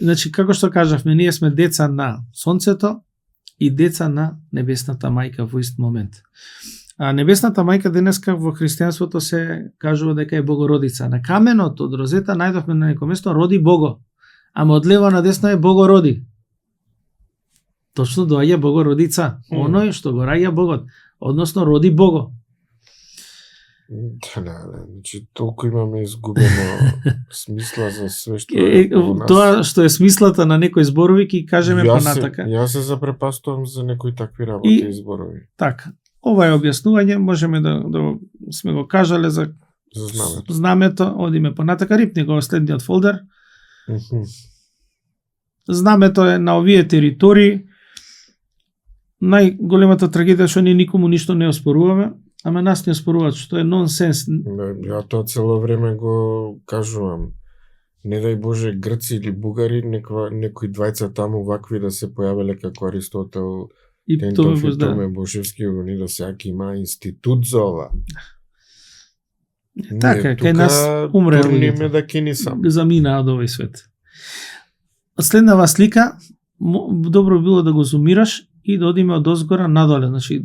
Значи, како што кажавме, ние сме деца на Сонцето и деца на Небесната мајка во ист момент. А Небесната мајка денеска во христијанството се кажува дека е Богородица. На каменот од розета најдовме на некој место роди Бого, ама од лево на десно е Богороди. Точно доаѓа Богородица, оној што го раѓа Богот, односно роди Бого. Да, значи толку имаме изгубено смисла за све што е нас. Тоа што е смислата на некои зборови ќе кажеме понатака. Јас се запрепастувам за некои такви работи и зборови. Така, ова е објаснување, можеме да сме го кажале за знамето, одиме понатака, рипни го следниот фолдер. Знамето е на овие територии. Најголемата трагедија што ние никому ништо не оспоруваме, ама нас не оспоруваат, што е нонсенс. Ја тоа цело време го кажувам. Не дај Боже грци или бугари, некои двајца таму вакви да се појавеле како Аристотел, Тентов и Томе Бошевски, они да сеаки има институт за ова. Така, кај нас умре турниме да кини сам. Замина од овој свет. Следнава слика, добро било да го зумираш и да одиме од озгора надоле, значи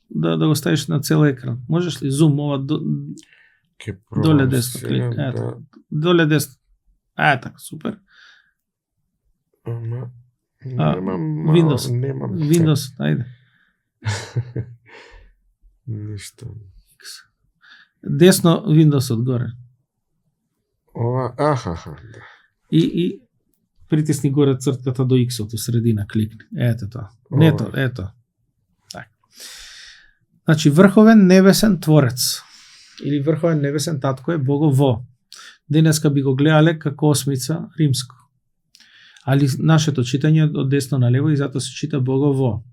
да го ставиш на цел екран. Можеш ли зум ова доле десно клик? Ето. Доле десно. Така, супер. Windows, ајде. Ништо. Десно Windows одгоре. Ова, да. И притисни горе цртката до X-от, у средина кликни. Ето тоа. Ето. Так. Значи, врховен небесен творец или врховен небесен татко е Бого во. Денеска би го гледале како осмица римско. Али нашето читање од десно на лево и затоа се чита Бого во.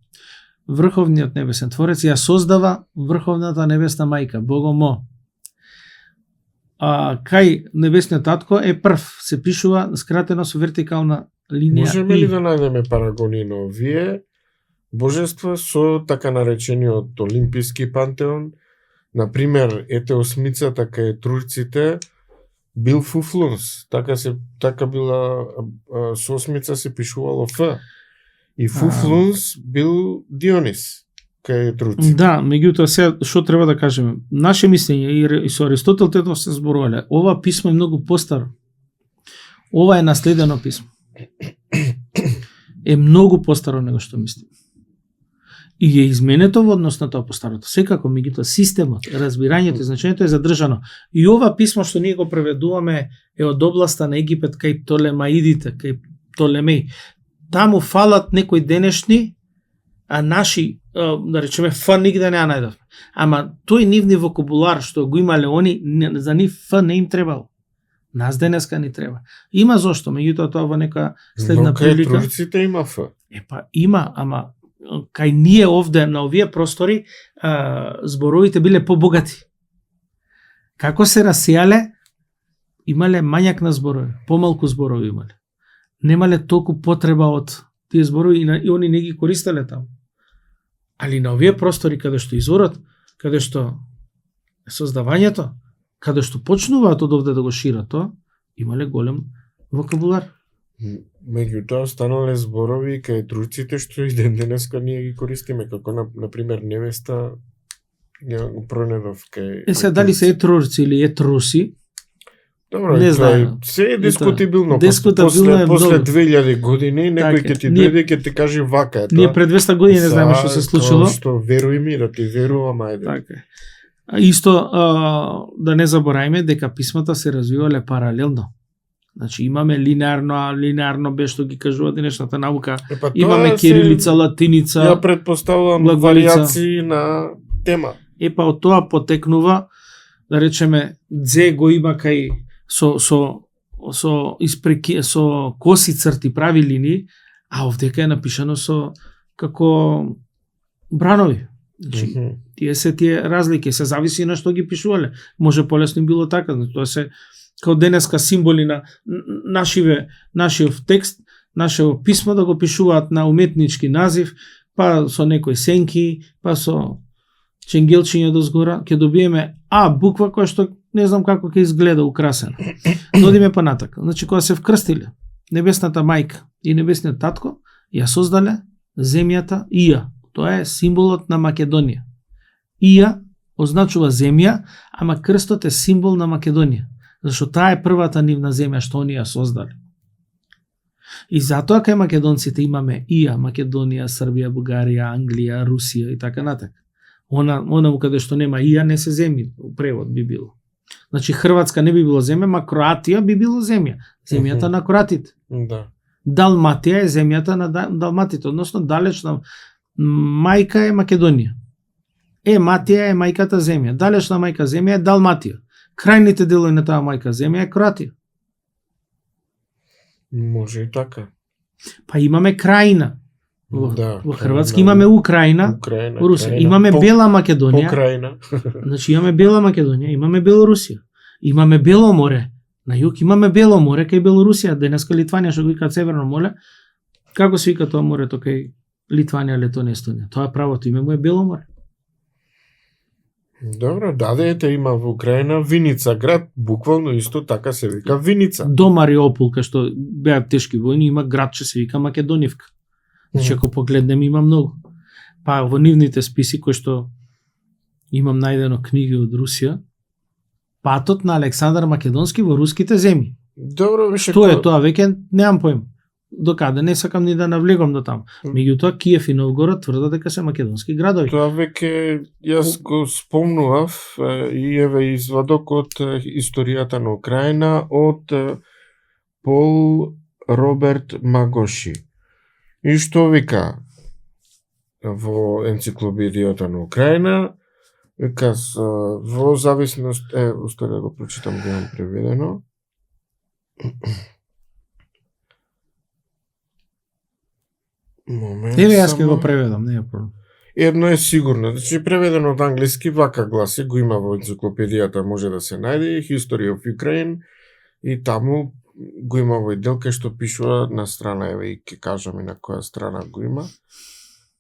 Врховниот небесен творец ја создава врховната небесна мајка, Бого мо. Кај небесниот татко е прв, се пишува скратено со вертикална линија. Можеме ли да најдеме парагони на овие? божества со така наречениот олимписки пантеон. Например, ете осмицата кај турците бил Фуфлунс, така била со осмица се пишувало Ф. И Фуфлунс бил Дионис кај турците. Да, меѓутоа сега што треба да кажеме? Наше мислење и со Аристотел тето се зборувале. Ова писмо е многу постаро. Ова е наследено писмо. Е многу постаро него што мислим. И е изменето во однос на тоа постарото. Секако, меѓутоа системот, разбирањето и значењето е задржано. И ова писмо што ние го преведуваме е од областа на Египет кај Толемаидите, кај Толемеј. Таму фалат некои денешни, а наши, да речеме, Ф нигде не ја најдовме. Ама тој нивни вокабулар што го имале они, за нив Ф не им требало. Нас денеска ни треба. Има зошто, меѓутоа тоа во нека следна прилика. Но кај турците има Ф. Има, ама кај ние овде на овие простори зборовите биле побогати. Како се расијале, имале мањак на зборови, помалку зборови имале. Немале толку потреба од тие зборови и они не ги користеле таму. Али на овие простори каде што изворот, каде што создавањето, каде што почнуваат од овде да го шират тоа, имале голем вокабулар. Меѓутоа останале зборови кај турците што и ден денеска ние ги користиме, како на пример невеста, ја го пронедов кај. Сега дали се етрурци или етруси? Добро, не знам. Се е дискутибилно. Дискутабилно после 2000 години некој ќе ти дојде ќе ти каже вака е тоа. Ние пред 200 години не знаеме што се случило. Што веруј ми, да ти верувам, ајде. Така. Исто да не заборајме дека писмата се развивале паралелно. Значи имаме линеарно без што ги кажува денешната наука. Имаме кирилица, латиница. Ја претпоставувам варијации на тема. Од тоа потекнува, да речеме, дзе го има кај со коси црти, прави линии, а овдека е напишано со како бранови. Значи, тие се тие разлики, се зависи на што ги пишувале. Може полесно било така, тоа се као денеска символи на нашиот текст, нашето писмо да го пишуваат на уметнички назив, па со некои сенки, па со ченгелчиња до згора, ќе добиеме буква која што не знам како ќе изгледа украсена. Додиме па натака. Значи кога се вкрстиле небесната мајка и небесниот татко, ја создале земјата Ија. Тоа е символот на Македонија. Ија означува земја, ама крстот е символ на Македонија. Зашто таа е првата нивна земја што они ја создале. И затоа кај македонците имаме Ија, Македонија, Србија, Бугарија, Англија, Русија и така натака. Она каде што нема Ија не се земји, превод би било. Значи Хрватска не би било земја, ма Кроатија би било земја. Земјата на кроатите. Да. Далматија е земјата на далматите, односно далечна мајка е Македонија. Матија е мајката земја. Далечна мајка земја е Далматија. Крајните делови на таа мајка земја е Кроатија. Може и така. Па имаме крајна. Во Хрватска имаме Украина, Русија. Имаме Бела Македонија. Покрајна. Значи имаме Бела Македонија, имаме Белорусија. Имаме Бело море. На југ имаме Бело море кај Белорусија, денеска Литванија што го викаат Северно море. Како се вика тоа морето кај Литванија, Летонија, Естонија? Тоа е правото име му е Бело море. Добро, ете има во Украина Виница град, буквално исто така се вика Виница. До Мариопол, кај што беа тешки војни, има град што се вика Македонивка. Значи, ако погледнем, има многу. Па во нивните списи, кои што имам најдено книги од Русија, патот на Александар Македонски во руските земји. Добро, више што е тоа, веќе немам поим. Докаде не сакам ни да навлегам до таму. Меѓутоа Киев и Новгород тврдат дека се македонски градови. Тоа веќе јас го спомнував и еве извадок од историјата на Украина од Пол Роберт Магоши. И што вика во енциклопедијата на Украина, вика во зависност, остави да го прочитам, да имам преведено. Момент, еве јас ќе го преведам, не е проблем. Едно е сигурно, значи преведено од англиски вака гласи, го има во енциклопедијата, може да се најде History of Ukraine и таму го има во дел кај што пишува на страна, еве и ќе кажам и на која страна го има.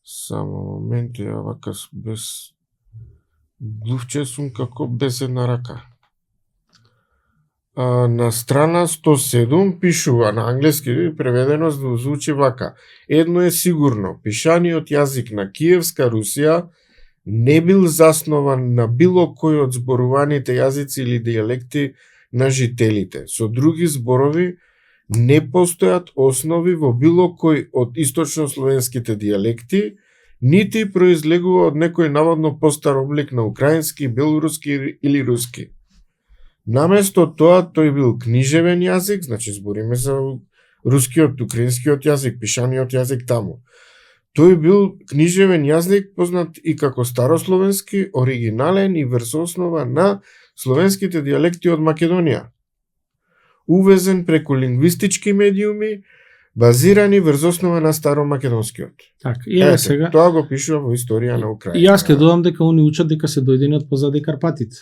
Само момент, ја вака без глувче сум како без една рака. На страна 107 пишува на англиски, преведено звучи вака. Едно е сигурно, пишаниот јазик на Киевска Русија не бил заснован на било кој од зборуваните јазици или дијалекти на жителите. Со други зборови, не постојат основи во било кој од источнословенските дијалекти, нити произлегува од некој наводно постар облик на украински, белоруски или руски. Наместо тоа, тој бил книжевен јазик, значи збориме за рускиот, украинскиот јазик, пишаниот јазик таму. Тој бил книжевен јазик познат и како старословенски, оригинален и врз основа на словенските дијалекти од Македонија. Увезен преку лингвистички медиуми, базирани врз основа на старомакедонскиот. Така, и еве сега. Тоа го пишува во Историја на Украина. И јас ќе додам дека они учат дека се дојдени од позади Карпатите.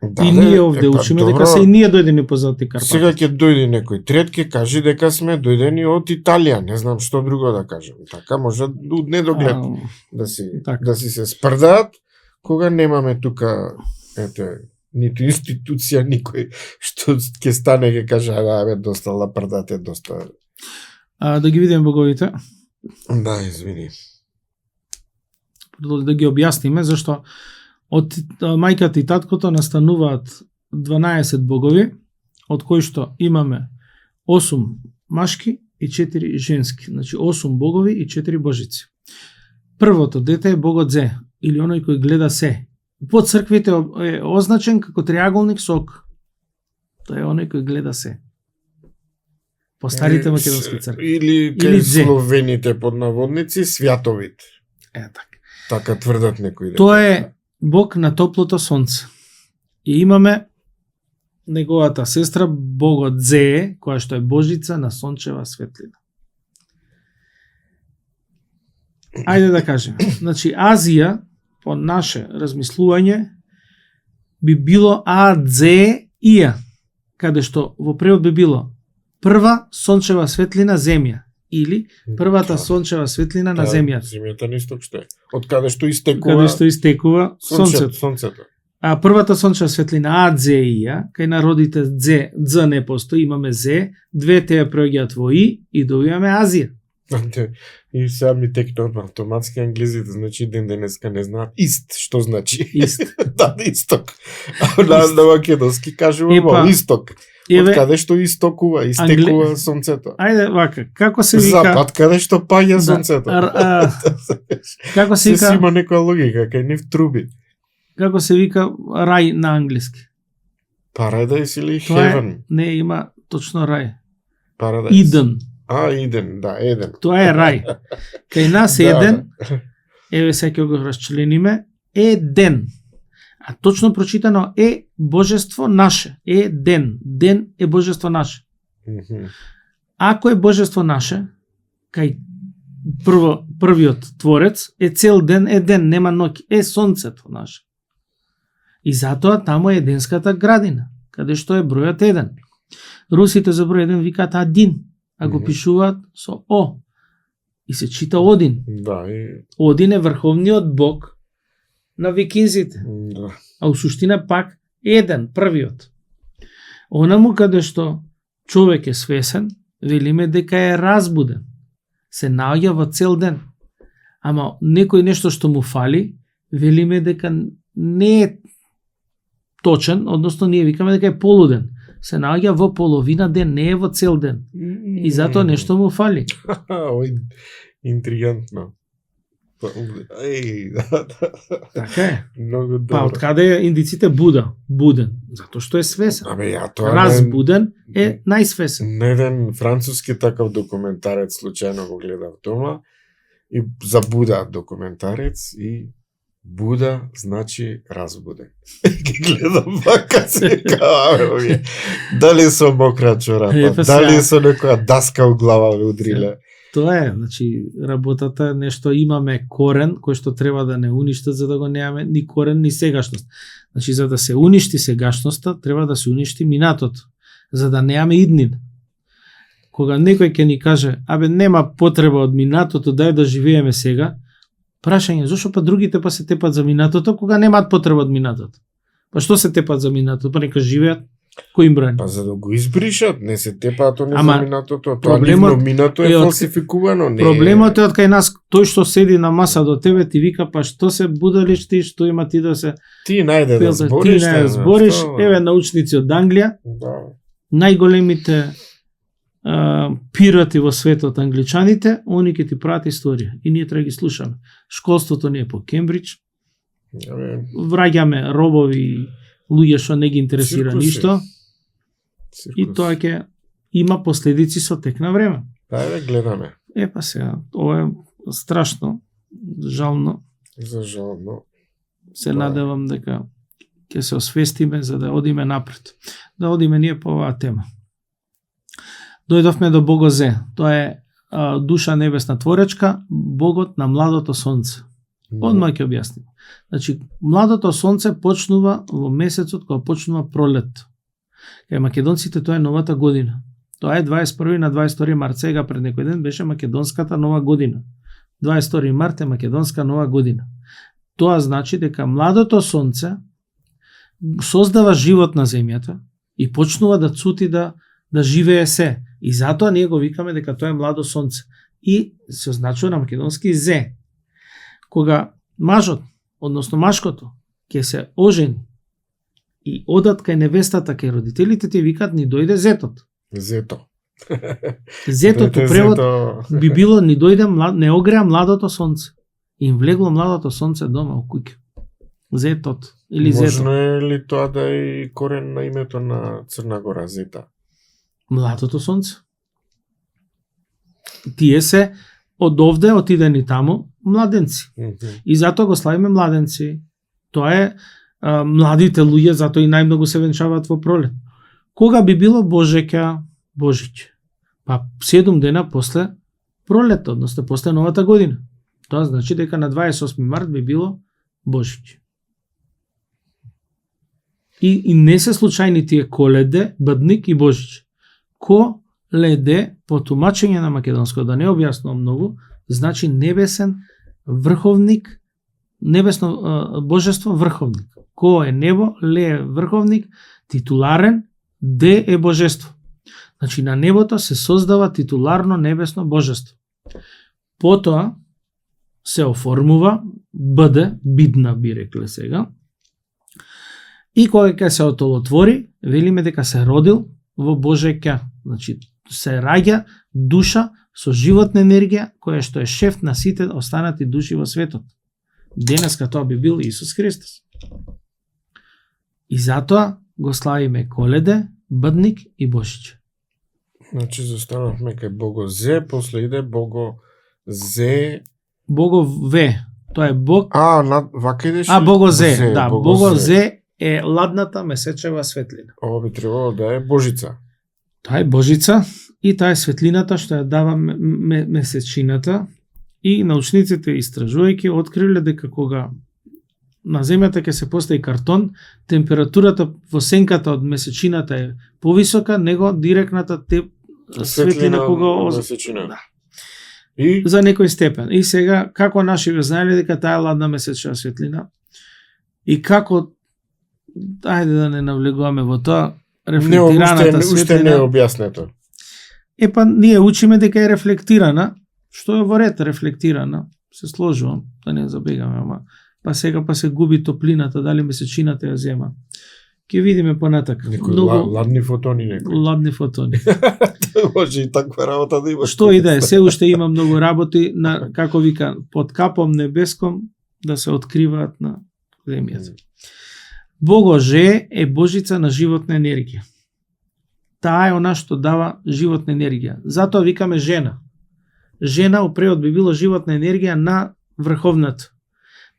Да, и ние овде учиме дека се и ние дојдени позади Карпатите. Сега ќе дојде некој трет ќе каже дека сме дојдени од Италија, не знам што друго да кажем. Така може од недоглед да си се спрдаат, кога немаме тука ниту институција, никој што ќе стане ќе каже абе доста лапрдате, доста. Да ги видиме боговите. Да, извини. Да ги објасниме зашто од мајката и таткото настануваат 12 богови, од кои што имаме 8 машки и 4 женски. Значи 8 богови и 4 божици. Првото дете е богот Зе, или оној кој гледа се. По црквите е означен како триаголник со ок. Тоа е оној кој гледа се. По старите македонски цркви. Или кај словените под наводници свјатовите. Така. Така тврдат некои. Тоа е бог на топлото сонце. И имаме неговата сестра, богот Зе, која што е божица на сончева светлина. Ајде да кажем. Значи, Азија, по наше размислување, би било Адзеија, каде што во превод би било прва сончева светлина земја, или првата сончева светлина на земјата. Земјата на исток што е? Од каде што истекува? Каде што истекува сонцето. А првата сончева светлина Адзеија, кај народите Дз не постои, имаме Зе, двете ја проаѓаат во И добиваме Азија. И сега ми текнат на автоматски англизите, значи ден денеска не знаат ист, што значи. Ист. Да, исток. На македонски кажува исток. Од каде што истокува, истекува сонцето. Ајде вака, како се вика? Запад, каде што паѓа сонцето. Како се вика? Се има некоја логика, кај нив труби. Како се вика рај на англиски? Paradise или heaven? Не, има точно рај. Paradise. Иден. Иден, да, Еден. Тоа е рај. Кај нас Еден, еве сега ќе го расчлениме, Еден. А точно прочитано е божество наше. Еден. Ден е божество наше. Ако е божество наше, кај првиот творец, е цел ден, е ден, нема ноќ, е сонцето наше. И затоа таму е Еденската градина, каде што е бројот 1. Русите за број 1 викаат Адин, а го пишуваат со О. И се чита Один. Да, Один е врховниот бог на викинзите. Да. А у суштина пак еден, првиот. Онаму каде што човек е свесен, велиме дека е разбуден. Се наоѓа во цел ден. Ама некој нешто што му фали, велиме дека не е точен, односно ние викаме дека е полуден. Се наоѓа во половина ден, не е во цел ден. И затоа нешто му фали. Ој, интригантно. Така е. Многу добро. Па од каде е индиците Буда? Буден. Затоа што е свесен. Абе, ја тоа разбуден е најсвесен. На еден француски таков документарец случајно го гледав дома и за Буда документарец и Буда значи разбуден. Ги гледам вака се као, дали со мокра чорапа, дали со некоја даска у глава ме удриле. Тоа е, значи, работата е нешто, имаме корен кој што треба да не уништат за да го немаме ни корен ни сегашност. Значи, за да се уништи сегашноста, треба да се уништи минатото, за да немаме иднина. Кога некој ќе ни каже, абе нема потреба од минатото, дај да живееме сега, Прашање, зошто па другите па се тепат за минатото, кога немаат потреба од минатото? Па што се тепат за минатото? Па нека живеат. Кој им брани? Па за да го избришат, не се тепаат они Ама, за минатото. Тоа проблемот нивно минато е е од- фалсификувано. Не Проблемот е од кај нас, тој што седи на маса до тебе ти вика, па што се будалиш ти, што има ти да се Ти најде да пелта, збориш. ти не не да знам збориш, што, еве научници од Англија, Да. најголемите пирати во светот, англичаните, они ќе ти прават историја и ние треба ги слушаме. Школството ни е по Кембридж, Еве, враѓаме робови, луѓе што не ги интересира Циркуси. ништо и циркус. тоа ќе има последици со тек на време. Да, еве гледаме. Па сега, ова е страшно, жално. За жално. Се Да. надевам дека ќе се освестиме за да одиме напред. Да одиме ние по оваа тема. Дојдовме до Богозе. Тоа е душа небесна творечка, Богот на младото сонце. Одма ќе објасним. Значи, младото сонце почнува во месецот кога почнува пролет. Кај македонците тоа е новата година. Тоа е 21 на 22 март. Сега пред некој ден беше македонската нова година. 22 март е македонска нова година. Тоа значи дека младото сонце создава живот на земјата и почнува да цути да живее се. И затоа ние го викаме дека тоа е младо сонце. И се означува на македонски зе. Кога мажот, односно машкото, ќе се ожени и одат кај невестата, кај родителите, ти викат ни дојде зетот. Зето. Зетот Дете у превод зето. би било ни дојде не огреа младото сонце. Им влегло младото сонце дома у куќа. Зетот или зето. Можно е ли тоа да е и корен на името на Црна Гора, Зета? Младото сонце. Тие се од овде отидени таму младенци. И затоа го славиме младенци. Тоа е младите луѓе, затоа и најмногу се венчаваат во пролет. Кога би било Божеќа, Божиќ? Па 7 дена после пролет, односно после новата година. Тоа значи дека на 28 март би било Божиќ. И не се случајни тие Коледе, Бадник и Божиќ. Коледе, по тумачење на македонско, да не објаснувам многу, значи небесен врховник, небесно божество врховник. Ко е небо, ле е врховник, титуларен, де е божество. Значи на небото се создава титуларно небесно божество. Потоа се оформува, бъде, бидна би рекле сега, и кога ќе се отолотвори, велиме дека се родил во Божеќа. Значи се раѓа душа со животна енергија, која што е шеф на сите останати души во светот. Денеска тоа би бил Исус Христос. И затоа го славиме Коледе, Бадник и Божиќ. Значи застанавме кај Богозе, после иде Богозе. Богове, тоа е Бог. Вака идеше? Богозе, да, Богозе е ладната месечева светлина. Ова би требало да е Божица. Тоа е Божица и таа е светлината што ја дава месечината, и научниците истражувајќи откриле дека кога на земјата ќе се постави картон, температурата во сенката од месечината е повисока него директната светлина кога месечина. Да. И За некој степен. И сега како наши ве знаеле дека таа е ладна месечна светлина и како, ајде да не навлегуваме во тоа, рефлектираната уште не светлина. е објаснето. Па ние учиме дека е рефлектирана, што е во ред рефлектирана, се сложувам, да не забегаме, ама па сега па се губи топлината, дали месечината ја зема. Ќе видиме понатака. Некои ладни фотони некои. Ладни фотони. Може и таква работа да има. Што и да е, се уште има многу работи на, како вика, под капом небеском да се откриваат на земјата. Богоже е Божица на животна енергија. Таа е она што дава животна енергија. Затоа викаме жена. Жена у превод би било животна енергија на врховната.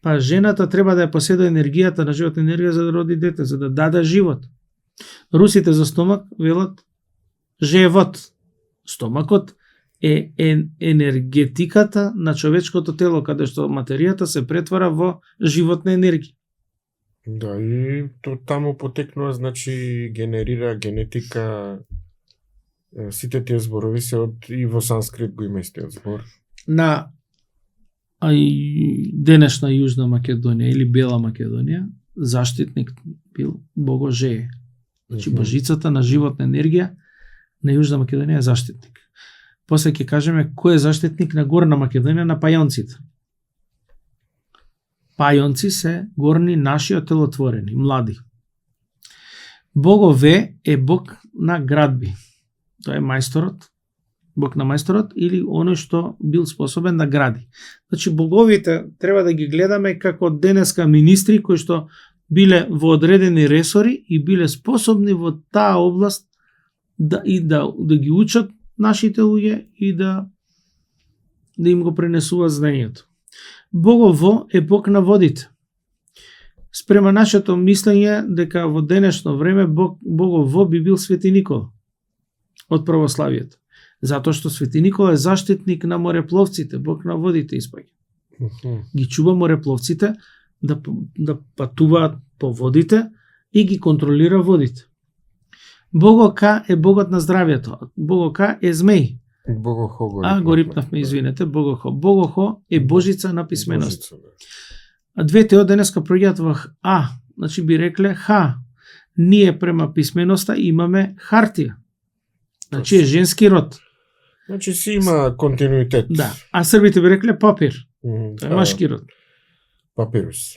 Па жената треба да ја поседува енергијата на животна енергија за да роди дете, за да даде живот. Русите за стомак велат живот. Стомакот е енергетиката на човечкото тело, каде што материјата се претвара во животна енергија. Да, и то таму потекнува, значи генерира генетика. Сите тие зборови се од и во санскрит го има истиот збор. На а и денешна Јужна Македонија или Бела Македонија, заштитник бил Богожее. Значи божицата на животна енергија на Јужна Македонија е заштитник. После ќе кажеме кој е заштитник на Горна Македонија, на пајонците. Пајонци се горни наши отелотворени, млади. Богове е бог на градби. Тоа е мајсторот, бог на мајсторот или оној што бил способен да гради. Значи боговите треба да ги гледаме како денеска министри кои што биле во одредени ресори и биле способни во таа област да ги учат нашите луѓе и да им го пренесуваат знаењето. Богово е бог на водите. Спрема нашето мислење дека во денешно време Богово би бил Свети Никола од православието. Затоа што Свети Никола е заштитник на морепловците, бог на водите испаѓа. Ги чува морепловците да патуваат по водите и ги контролира водите. Богока е богот на здравјето. Богока е змеј. Богохо го рипнавме, извинете, Богохо. Богохо е божица на писменост. Двете од денеска проѓаат во А, значи би рекле Х. Ние према писменоста имаме хартија. Значи е женски род. Значи си има континуитет. Да, а србите би рекле папир. Тоа е машки род. Папирус.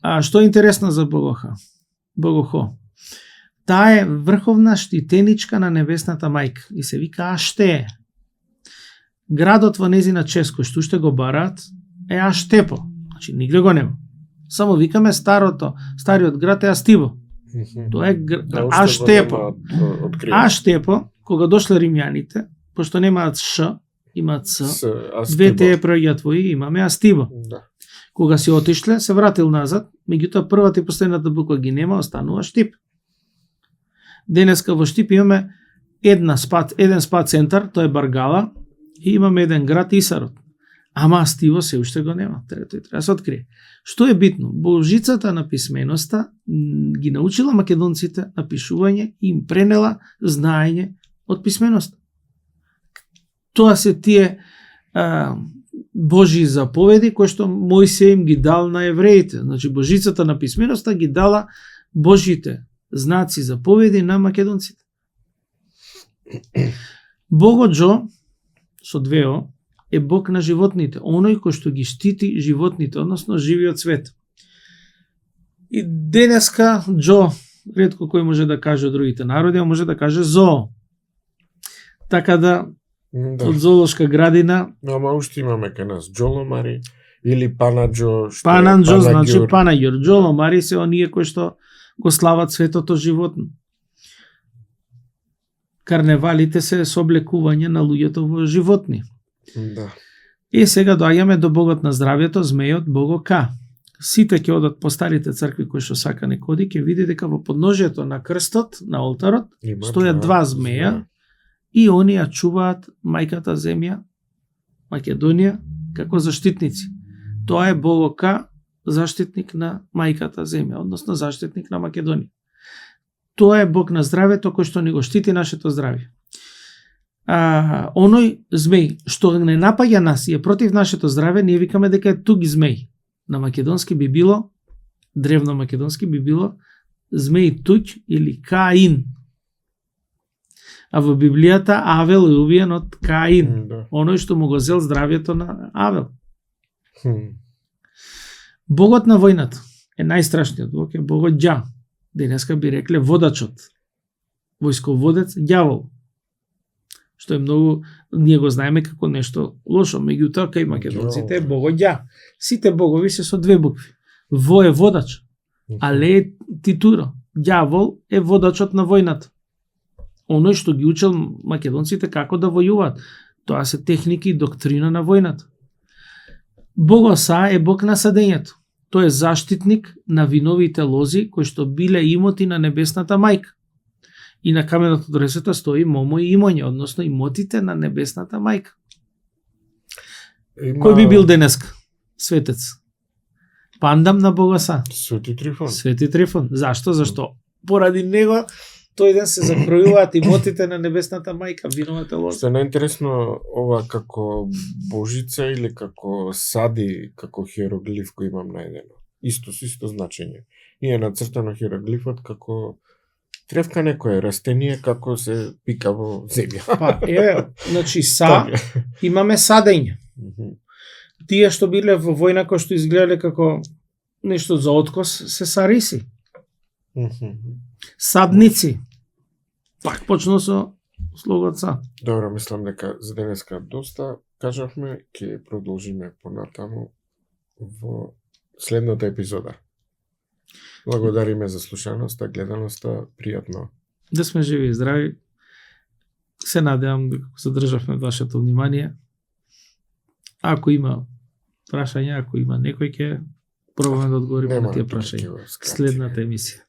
А што е интересно за Богохо? Таа е врховна штитеничка на небесната мајка и се вика Аште. Градот во незина чест кој што уште го бараат е Аштепо. Значи нигде го нема. Само викаме стариот град е Астиво. Тоа е Аштепо. Аштепо, кога дошле римјаните, пошто немаат Ш, имаат С, двете е проѓаат во И, имаме Астиво. Кога си отишле, се вратил назад, меѓутоа првата и последната буква ги нема, останува Штип. Денеска во Штип имаме еден спа центар, тоа е Баргала, и имаме еден град Исарот. Ама Астиво се уште го нема, треба да се открие. Што е битно? Божицата на писменоста ги научила македонците на пишување и им пренела знаење од писменоста. Тоа се тие Божји заповеди кои што Мојсија им ги дал на евреите. Значи Божицата на писменоста ги дала Божјите знаци заповеди на македонците. Богоджо со двео е бог на животните, оној кој што ги штити животните, односно живиот свет. И денеска Джо, ретко кој може да каже од другите народи, може да каже зоо. Така да од зоолошка градина. Ама уште имаме кај нас Джоломари или Панаджо. Панаджо значи Панаѓор. Джоломари се оние кои што го слават светото животно. Карневалите се соблекување на луѓето во животни. Да. И сега доаѓаме до богот на здравјето, змејот, Богока. Сите ќе одат по старите цркви кои што сака некоди, ќе види дека во подножието на крстот, на олтарот, стојат два змеја и они ја чуваат мајката земја, Македонија, како заштитници. Тоа е Богока, заштитник на мајката земја, односно заштитник на Македонија. Тоа е бог на здравјето кој што ни го штити нашето здравје. Оној змеј што не напаѓа нас и е против нашето здравје, ние викаме дека е туг змеј. На македонски би било, древно македонски би било змеј туг или Каин. А во Библијата Авел е убиен од Каин, оној што му го зел здравјето на Авел. Богот на војната е најстрашниот бог, е богот Ѓа. Денеска би рекле водачот, војсководец, ѓавол. Што е многу, ние го знаеме како нешто лошо, меѓутоа кај македонците е богот Ѓа. Сите богови се со две букви. Во е водач, а ле е титуро. Ѓавол е водачот на војната. Оној што ги учел македонците како да војуваат. Тоа се техники и доктрина на војната. Богоса е бог на садењето. Тој е заштитник на виновите лози кои што биле имоти на небесната мајка. И на каменот од ресета стои момо и имоње, односно имотите на небесната мајка. Кој би бил денеска? Светец. Пандам на Богоса. Свети Трифон. Свети Трифон. Зашто? Зашто? Поради него тој ден се закројуваат имотите на небесната мајка, виновата лоза. Што е најинтересно, ова како божица или како сади, како хиероглиф кој имам најдено. Исто значење. И е нацртано хиероглифот како тревка некое растение како се пика во земја. Па, значи имаме садење. Тие што биле во војна кој што изгледале како нешто за откос, се сариси. Садници. Пак почнува со слогот са. Добро, мислам дека за денеска доста кажавме, ќе продолжиме понатаму во следната епизода. Благодариме за слушаноста, гледаноста, пријатно. Да сме живи и здрави. Се надевам дека задржавме вашето внимание. Ако има прашања, ако има некој ќе пробаме да одговориме на тие прашања. Следната емисија.